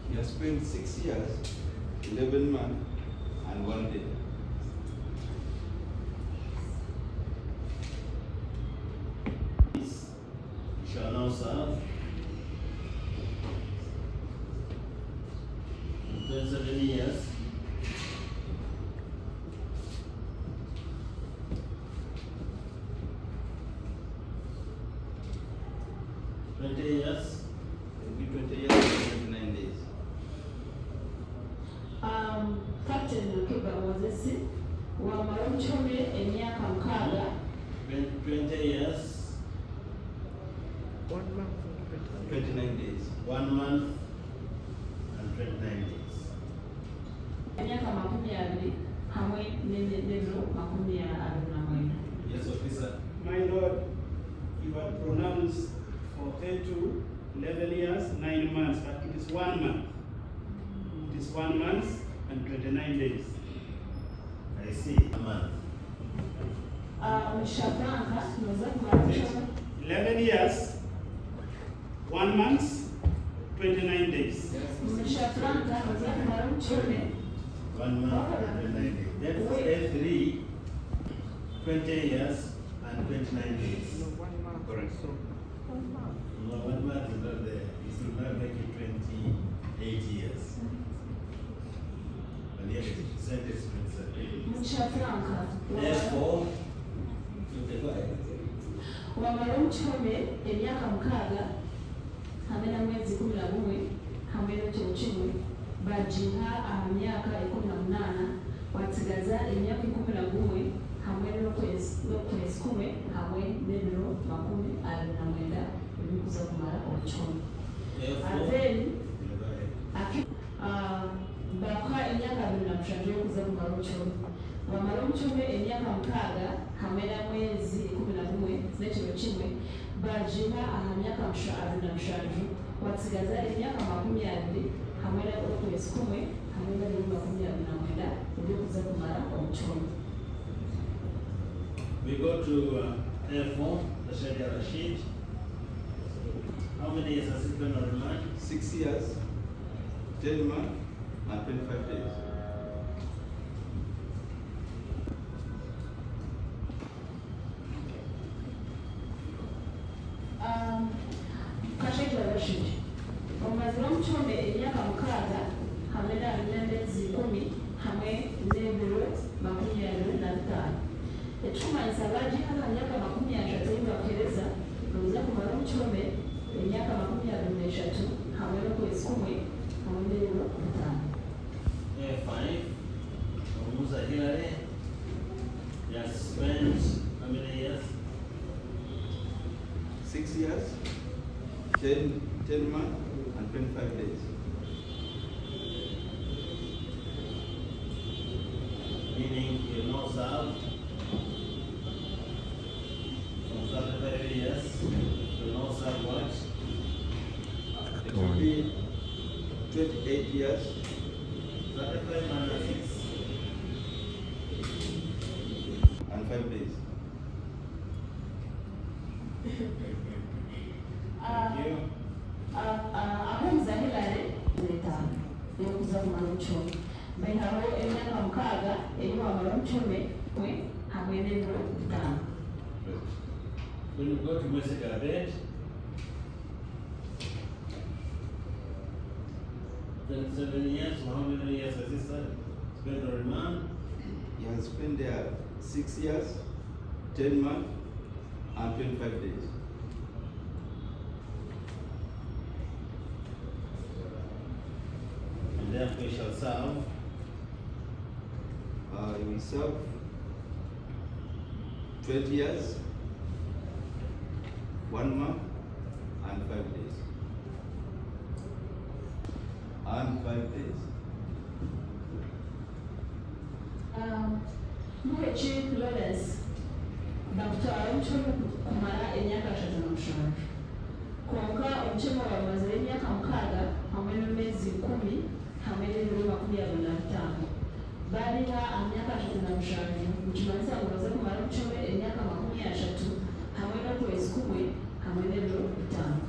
Speaker 7: He has spent 6 years, 11 months, and 1 day.
Speaker 2: He shall now serve 27 years. Years.
Speaker 7: It will be 20 years and 29 days.
Speaker 3: Captain Moses wamara omukyome emyaka 6.
Speaker 2: 20 years.
Speaker 4: 1 month and
Speaker 7: 29 days.
Speaker 2: 1 month and 29 days.
Speaker 3: Emyaka 20 hamwe n'ebiro 24.
Speaker 2: Yes, officer.
Speaker 5: My Lord, you are pronounced for A2 11 years, 9 months, but it is 1 month. It is 1 month and 29 days.
Speaker 2: I see. A month.
Speaker 3: Mushafuranga noza kumara omukyome
Speaker 5: 11 years, 1 month, 29 days.
Speaker 3: Mushafuranga noza kumara omukyome
Speaker 2: 1 month and 29 days. Then for L3, 20 years and 29 days.
Speaker 4: no 1 month.
Speaker 7: Correct.
Speaker 4: So 1 month.
Speaker 2: No, 1 month is not there. It will not make it 28 years. And here it is sentence 27.
Speaker 3: Mushafuranga
Speaker 2: Therefore,
Speaker 3: wamara omukyome emyaka 6 hamwe n'amwezi 11 hamwe n'ekiro kimwe, bagiha aha myaka 18 wasigaza emyaka 11 hamwe n'okwezi 10 hamwe n'ebiro 29 ebikuza kumara omukyome. Then bakuha emyaka 27 y'okuza kumara omukyome. Wamara omukyome emyaka 6 hamwe n'amwezi 11 n'ekiro kimwe, bagiha aha myaka 27 wasigaza emyaka 20 hamwe n'okwezi 1 hamwe n'ebiro 29 ebyokuza kumara omukyome.
Speaker 2: we go to L4, Rashid. How many years has he been on remand?
Speaker 7: 6 years, 10 months, and 25 days.
Speaker 3: Rashid. Omubazi w'omukyome emyaka 6 hamwe n'emyezi 10 hamwe n'ebiro 25. Ekikumanyisa baagihana myaka 30 y'obwakereza obuza kumala omukyome emyaka 23 hamwe n'okwezi 1 hamwe n'ebiro 5.
Speaker 2: A5, Ahumuza Hillary, he has spent how many years?
Speaker 7: 6 years, 10 months, and 25 days.
Speaker 2: Meaning you now served from 35 years, you now serve what?
Speaker 7: It will be 28 years,
Speaker 2: 35 minus 6.
Speaker 7: and 5 days.
Speaker 2: Thank you.
Speaker 3: Ahumuza Hillary n'etaano y'okuza kumala omukyome. Bainaho emyaka 6 eri wamala omukyome hamwe n'ebiro 5.
Speaker 2: When you go to Mwesiga Abed, 27 years, so how many years has he spent on remand?
Speaker 7: He has spent there 6 years, 10 months, and 25 days.
Speaker 2: And therefore he shall serve
Speaker 7: He will serve 20 years, 1 month, and 5 days. And 5 days.
Speaker 3: Muheki Lawrence bakutwala omukyome kumala emyaka 37. Konka omukyome wamaze emyaka 6 hamwe n'emyezi 10 hamwe n'ebiro 25. Baliha emyaka 37 mukimanyisa ngu baze kumala omukyome emyaka 30 hamwe n'okwezi 1 hamwe n'ebiro 5.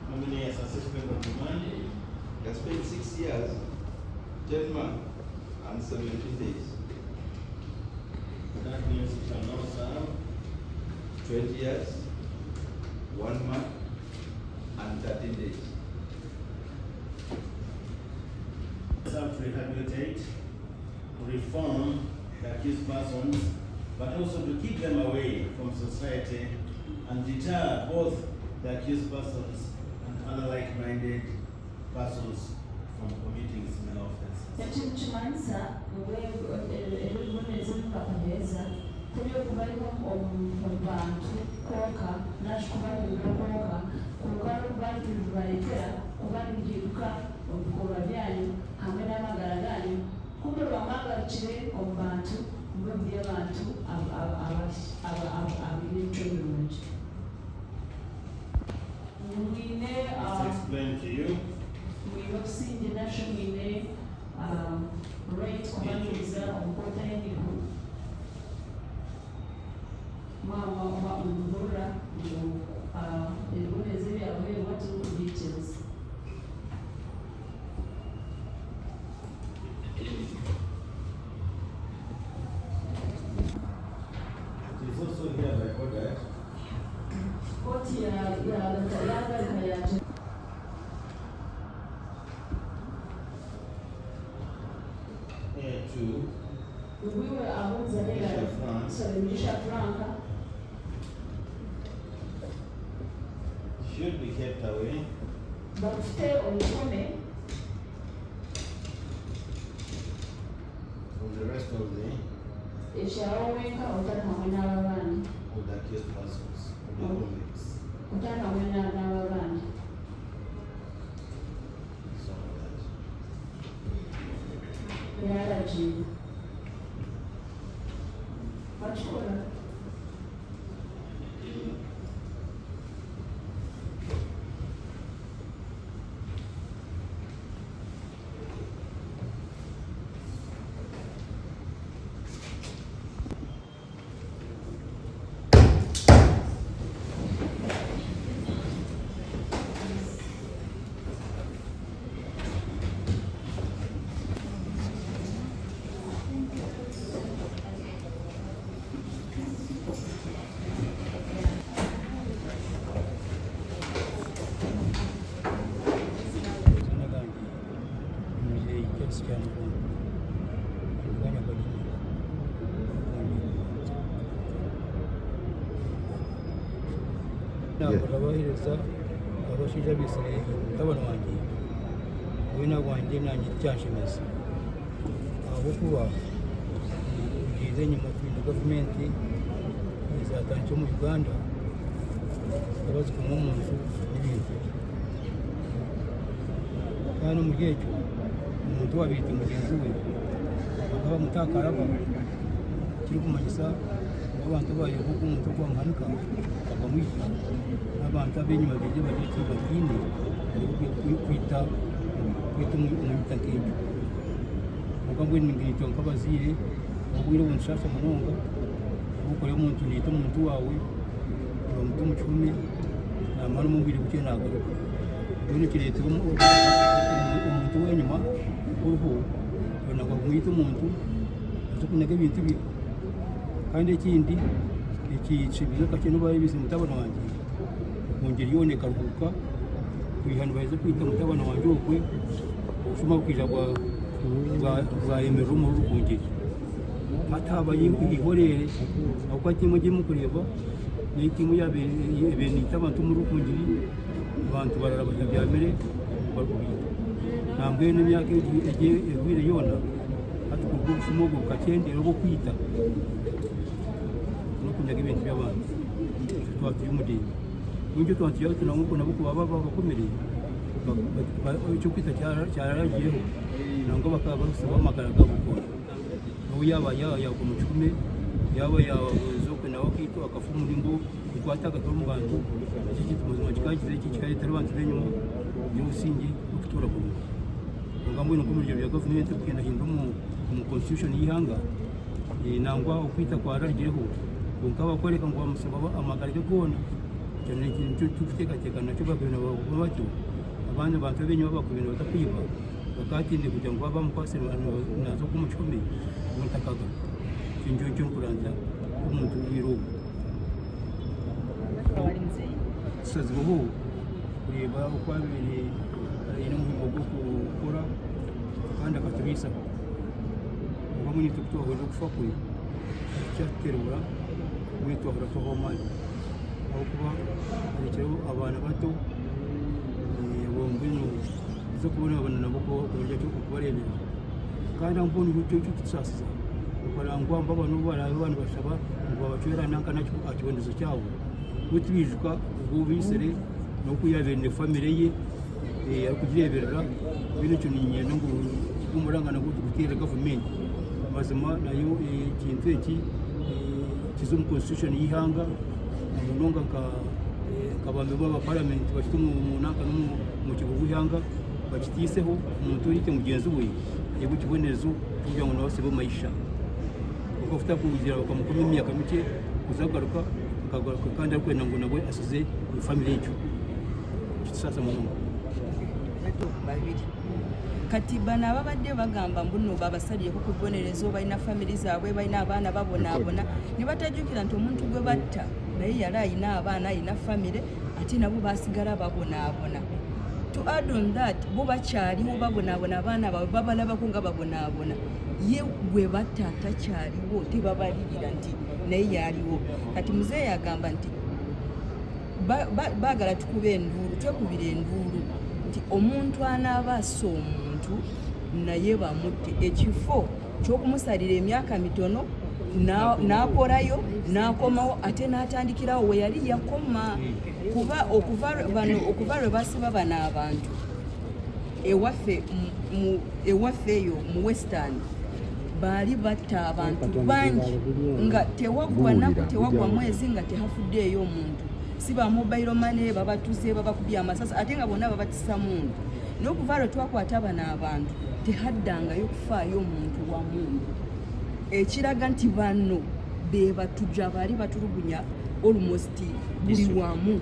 Speaker 2: how many years has he spent on remand?
Speaker 7: He has spent 6 years, 10 months, and 17 days.
Speaker 2: That means he shall now serve
Speaker 7: 20 years, 1 month, and 13 days.
Speaker 2: serve to rehabilitate, to reform the accused persons, but also to keep them away from society and deter both the accused persons and other like-minded persons from committing similar offenses.
Speaker 3: Ekintu kimanyisa ebiboneza ebikakubeza teri okubalibwa mu bantu kwonka nakikubalibwa kwonka kuba bantu bibaleetera kuba nibiruka obikolwa byanyu hamwe n'amagara ganyu kumbe lwamwagalukire omu bantu mube muli abantu abirina emico mirungi. Mwine
Speaker 2: Let's explain to you.
Speaker 3: mwine okusinga nasho mwine right kumanyiza omukota y'emigu mwamubura ngu ebiboneza ebyabwe what details.
Speaker 2: It is also hereby ordered
Speaker 3: Koti ya Uganda ya
Speaker 2: to
Speaker 3: Wiwe Ahumuza Hillary, sorry, Mugisha Franka,
Speaker 2: should be kept away
Speaker 3: bafite omukono
Speaker 2: from the rest of the
Speaker 3: ekyalo wenka otali hamwe n'ababandi
Speaker 2: accused persons, of the convicts.
Speaker 3: otali hamwe n'ababandi.
Speaker 2: So that
Speaker 3: Yaragiye bakikola
Speaker 8: Nabahereza abashinja bise tabana wanjye wina wanjye nanjye cyashimeza aho kuba ugize nyuma kwinda gavumenti izatangiye mu Uganda abazi ku muntu n'ibintu kandi mu gihe cyo umuntu wabita mugenzi we akaba mutakaraba kiri kumanyisa abantu bayo kuko umuntu kwa mpanuka bakamwita n'abantu abenyuma bije bagiye bakine kwita umutakeje mugambwe n'ingito nkabazire ubwire unshasha munonga ukore umuntu nito umuntu wawe umuntu mucumi namara umubiri buke nagaruka none kiretse umuntu wenyuma uruhu nabwo mwita umuntu azukunaga ibintu bi kandi ikindi ikibizo kakene bari bize mutabana wanjye mungeri yone karuhuka kwihana baze kwita mutabana wanjye ukwe ushuma kwijagwa za emeru mu rukungiri ataba ihorere akwa kimwe gimu kureba n'ikimwe yabeni tabantu mu rukungiri abantu bararabanya byamere barukubita nambwe n'imyaka igiye egwire yona atukubwo ushumugo kakende rwo kwita kunyaga ibintu by'abantu twatuye umudeni n'ibyo twatuye tunanguko nabo baba bakomereye icyo kwita cyaragiyeho nangwa bakaba basaba amagaraga gukora aho yaba yagwa mu cyume yaba yazoke nawe kito akafu umurimbo ukwataga mu bantu iki gituma kikagize iki kikareta abantu benyuma y'usingi ukutura ku ngambo no kumuryo bya government kugenda hinda mu constitution y'ihanga nangwa ukwita kwa ragiyeho ukaba koreka ngo bamusaba amagarage gona cyane ikintu cy'utekateka nacyo babena batyo abandi bantu benyuma bakubena batakwiba bakatinde kugira ngo baba mukwasira nazo kumucumbi mutakaga kinjo cyo kuranza umuntu w'irugo sazibuhu kureba uko abiri ino muhigo bwo gukora kandi akatubisa ngo muri tukto ho gupfa kuri cyaterura witwa harato mali aho kuba aricyo abana bato bombino zo kubona abana nabo ko buryo cyo kubarebera kandi ambone cyo tusasiza ukarangwa mbabano abantu bashaba ngo abacwera nanka nacyo akibondezo cyawo gutibijwa ubwo bisere no kuyabene family ye akugireberera bino cyo ninyendo ngo umurangana gutira government mazima nayo ikintu iki kizo mu constitution y'ihanga nonga kabambe baba parliament bashite mu nanka no mu kibugu y'ihanga bakitiseho umuntu yite mugenzi we yego kibonezo kugira ngo nabase bo mayisha uko ufite kugira bakamukoma imyaka mike kuzagaruka akagaruka kandi ariko ngo nabwe asize family y'icyo sasa mu
Speaker 9: babiri katiba nababadde bagamba mbuno babasaliye ko kubonerezo balina family zaabwe balina abaana babonabona ne batajukira nti omuntu gwe batta naye yali ayina abaana ayina family ate nabo basigala babonabona. To add on that bo bakyaliwo babonabona abaana baabwe babalabako nga babonabona ye gwe batta takyaliwo tebabalirira nti naye yaliwo. Kati muzeeyi agamba nti baagala tukube enduulu twekubira enduulu nti omuntu anaaba assa omuntu naye bamutte ekifo ky'okumusalira emyaka mitono n'akolayo n'akomawo ate n'atandikirawo we yali yakoma kuba okuva lwe basiba bano abantu ewaffe eyo mu western baali batta abantu bangi nga tewaggwa naku tewaggwa mwezi nga tehafuddeeyo omuntu si ba mobile money babatuze babakubya amasasi ate nga bonna babatisa muntu n'okuva lwe twakwata bano abantu tehaddangayo kufaayo omuntu wa muntu ekiraga nti bano be batujja baali batulugunya almost buli wamu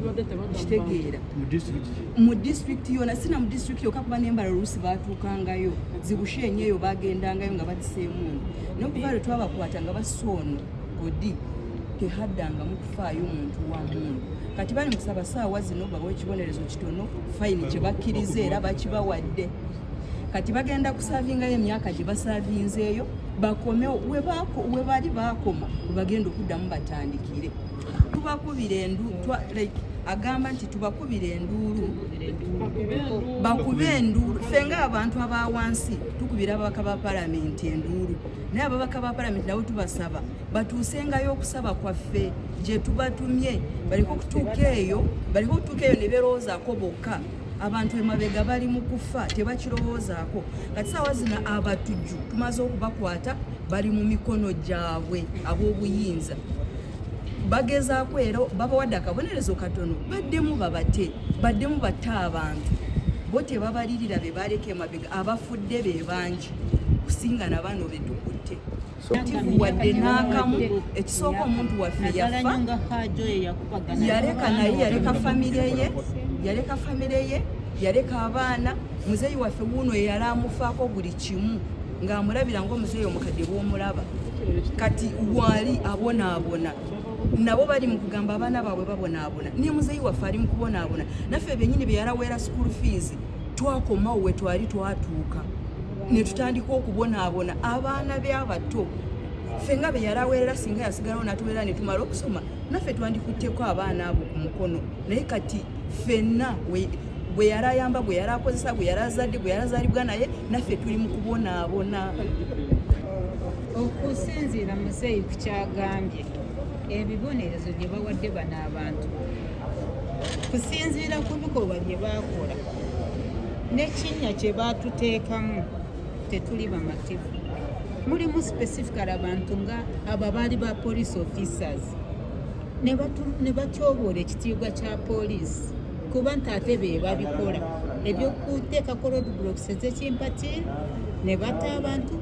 Speaker 9: kitegeera mu district yona sina mu district yokka kuba nembala oluusi baatuukangayo zibushenyeeyo bagendangayo nga batiseemundu n'okuva lwe twabakwata nga basoono kodi tehaddangamu kufaayo omuntu wa muntu. Kati bali mu kusaba ssaawa zino babawe ekibonerezo kitono fayini kye bakkiriza era bakibawadde. Kati bagenda kusaavingayo emyaka gye basaavinzeeyo bakomewo we bali baakoma we bagenda okuddamu batandikire. Tubakubira agamba nti tubakubire enduulu bakube enduulu ffe ng'abantu abawansi tukubira ababaka ba palamenti enduulu naye ababaka ba palamenti nabo tubasaba batuusengayo okusaba kwaffe gye tubatumye baliko okutuuka eyo ne beerowoozaako bokka abantu emabega bali mu kufa tebakirowoozaako kati saawa zino abatujju tumaze okubakwata bali mu mikono gyabwe ab'obuyinza bagezaako era babawadde akabonerezo katono baddemu babate baddemu batte abantu bo tebabalirira be baleka emabega abafudde be bangi kusinga na bano be tukutte wadde n'akamu ekisooka omuntu waffe yafa yaleka naye yaleka famire ye yaleka abaana muzeeyi waffe wuuno yali amufaako buli kimu ng'amulabira ng'omuzeeyi omukadde bw'omulaba kati wali abonaabona nabo bali mu kugamba abaana baabwe babonaabona ne muzeeyi waffe ali mu kubonaabona naffe bennyini bye yalawera school fees twakomawo we twali twatuuka ne tutandika okubonaabona abaana be abato ffe nga be yalawerera singa yasigalawo natubeera ne tumala okusoma naffe twandikutteko abaana abo ku mukono naye kati ffenna bwe yali ayamba bwe yali akozesa bwe yali azadde bwe yali azaalibwa naye naffe tuli mu kubonaabona
Speaker 10: okusinziira muzeeyi ku kyagambye ebibonerezo bye bawadde bano abantu kusinziira ku bikolwa bye baakola n'ekinnya kye baatuteekamu tetuli bamativu mulimu specifically abantu nga abo baali ba police officers ne batyoboola ekitiibwa kya poliisi kuba nti ate be babikola ebyokuteekako road blocks ez'ekimpatiri ne batta abantu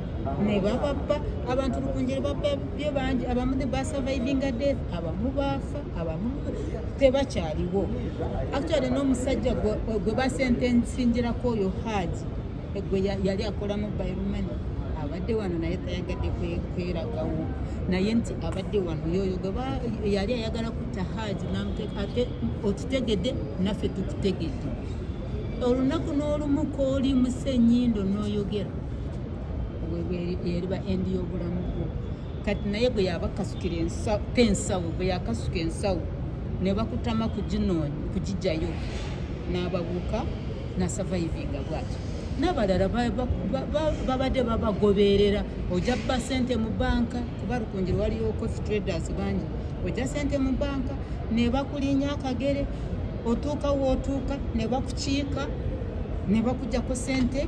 Speaker 10: ne bababba abantu Rukungiri babba byo bangi abamu ne basurvivinga death abamu baafa abamu tebakyaliwo actually n'omusajja gwe basentensingirako oyo Haji gwe yali akola mobile money abadde wano naye tayagadde kweragawo naye nti abadde wano yoyo gwe yali ayagala kutta Haji ate otutegedde naffe tukutegedde olunaku n'olumu kooli musenyindo n'oyogera yeriba endi y'obulamu bwo kati naye bwe yabakasukira ensawo bwe yakasuka ensawo ne bakutama kugijjayo n'ababuuka nasurvivinga bwatyo n'abalala babadde babagoberera ojja bba sente mu banka kuba Rukungiri waliyo coffee traders bangi ojja sente mu banka ne bakulinya akagere otuuka wootuuka ne bakukiika ne bakujjako sente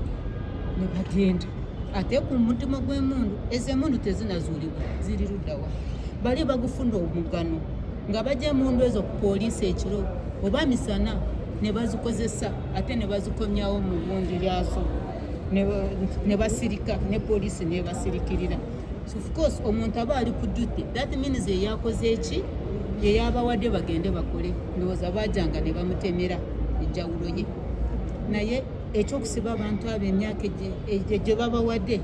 Speaker 10: ne bagenda ate ku mutima gw'emundu ez'emundu tezinazuulibwa ziri luddawa bali bagufunda omugano nga bajja emundu ezo ku poliisi ekiro oba misana ne bazikozesa ate ne bazikomyawo mu bundi lyazo ne basirika ne poliisi ne basirikirira so of course omuntu aba ali ku duty that means eyakoze eki yeyabawadde bagende bakole ndowooza bajjanga ne bamutemera ejjawulo ye naye ekyokusiba abantu abo emyaka gye babawadde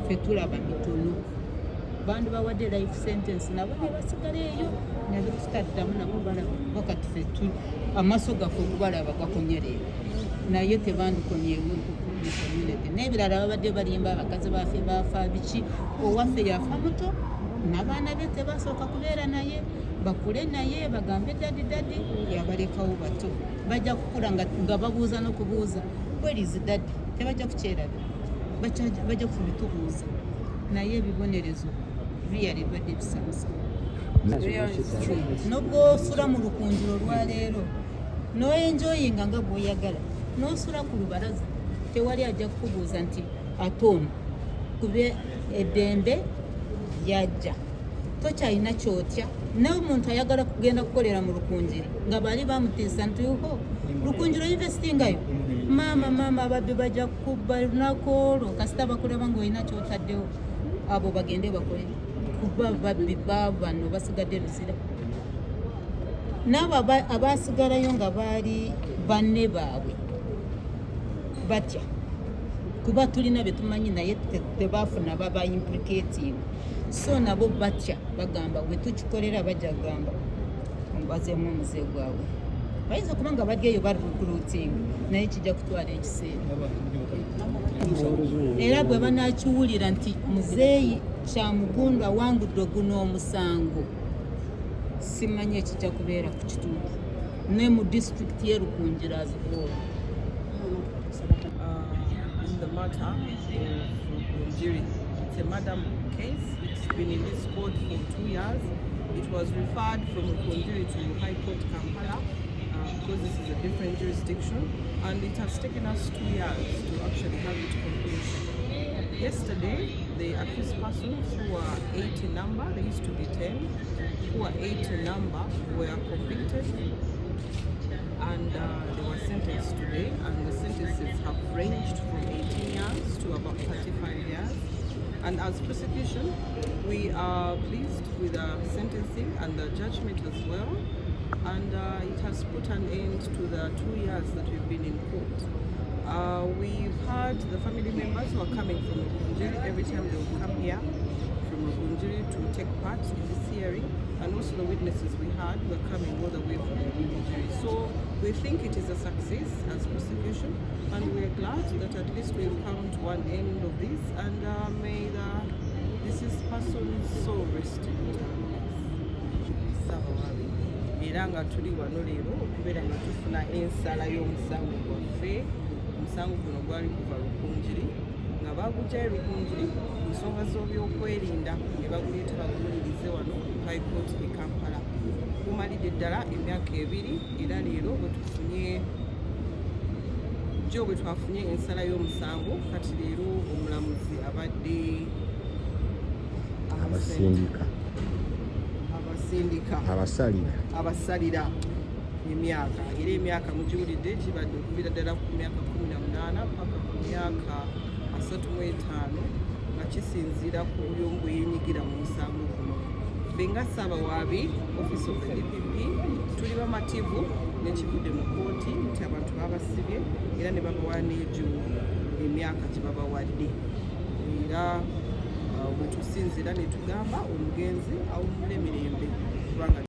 Speaker 10: ffe tulaba mitono bandi bawadde life sentence nabo ne basigala eyo nebitutaddamu nabo balaba wakati ffe amaaso gaffe okubalaba gakonyereera naye tebandikonyeewo community n'ebirala babadde balimba abakazi baffe baafa biki owaffe yafa muto n'abaana be tebasooka kubeera naye bakule naye bagambe dadi yabalekawo bato bajja kukula nga babuuza n'okubuuza werizi dadi tebajja kukyerabira bajja kubitubuuza naye ebibonerezo biyali badde bisamusa n'obwosula mu Rukungiri olwaleero noenjoyinga nga bw'oyagala n'osula ku lubalaza tewali ajja kukubuuza nti ate ono kube eddembe yajja tokyalina kyotya naye omuntu ayagala kugenda kukolera mu Rukungiri nga bali bamutiisa nti ho Rukungiri oyinvestingayo maama ababbi bajja kukuba lunaku olwo kasita bakulaba ng'olina kyotaddewo abo bagende bakole kuba babbi baabano basigadde luzira n'abo abasigalayo nga baali banne baabwe batya kuba tulina bye tumanyi naye tebaafuna baba implicating so nabo batya bagamba bwe tukikolera bajja kugamba omubazeemu omuzee gwabwe bayinza okuba nga bali eyo barecruiting naye kijja kutwala ekiseera era bwe banakiwulira nti muzeeyi kyamugundu awangudde guno omusango simanyi ekijja kubeera ku kituufu ne mu district ye Rukungiri as well.
Speaker 4: In the matter of Rukungiri, it's a murder case. It's been in this court for 2 years. It was referred from Rukungiri to High Court Kampala because this is a different jurisdiction, and it has taken us 2 years to actually have it concluded. Yesterday, the accused persons who are 8 in number, they used to be 10, who are 8 in number were convicted, and they were sentenced today, and the sentences have ranged from 18 years to about 35 years. And as prosecution, we are pleased with the sentencing and the judgment as well, and it has put an end to the 2 years that we've been in court. We've had the family members who are coming from Rukungiri. Every time they will come here from Rukungiri to take part in this hearing, and also the witnesses we had were coming all the way from Rukungiri. So we think it is a success as prosecution, and we're glad that at least we've come to one end of this, and may the deceased person's soul rest in eternal peace. Era nga tuli wano leero okubeera nga tufuna ensala y'omusango gwaffe. Omusango guno gwali kuva Rukungiri nga baagugyayo Rukungiri ku nsonga z'ebyokwerinda ne baguleeta baguwulirize wano High Court e Kampala. Gumalidde ddala emyaka 2 era leero bwe twafunye ensala y'omusango, kati leero omulamuzi abadde abasalira emyaka, era emyaka mugiwulidde gibadde okuviira ddala ku myaka 18 paka ku myaka 35 nga kisinziira ku buli omu bwe yeenyigira mu musango guno. Ffe nga Ssabawaabi Office of the DPP tuli bamativu n'ekivudde mu kooti nti abantu babasibye era ne babawa n'egyo emyaka gye babawadde, era bwe tusinzira ne tugamba omugenzi awummula emirembe kubanga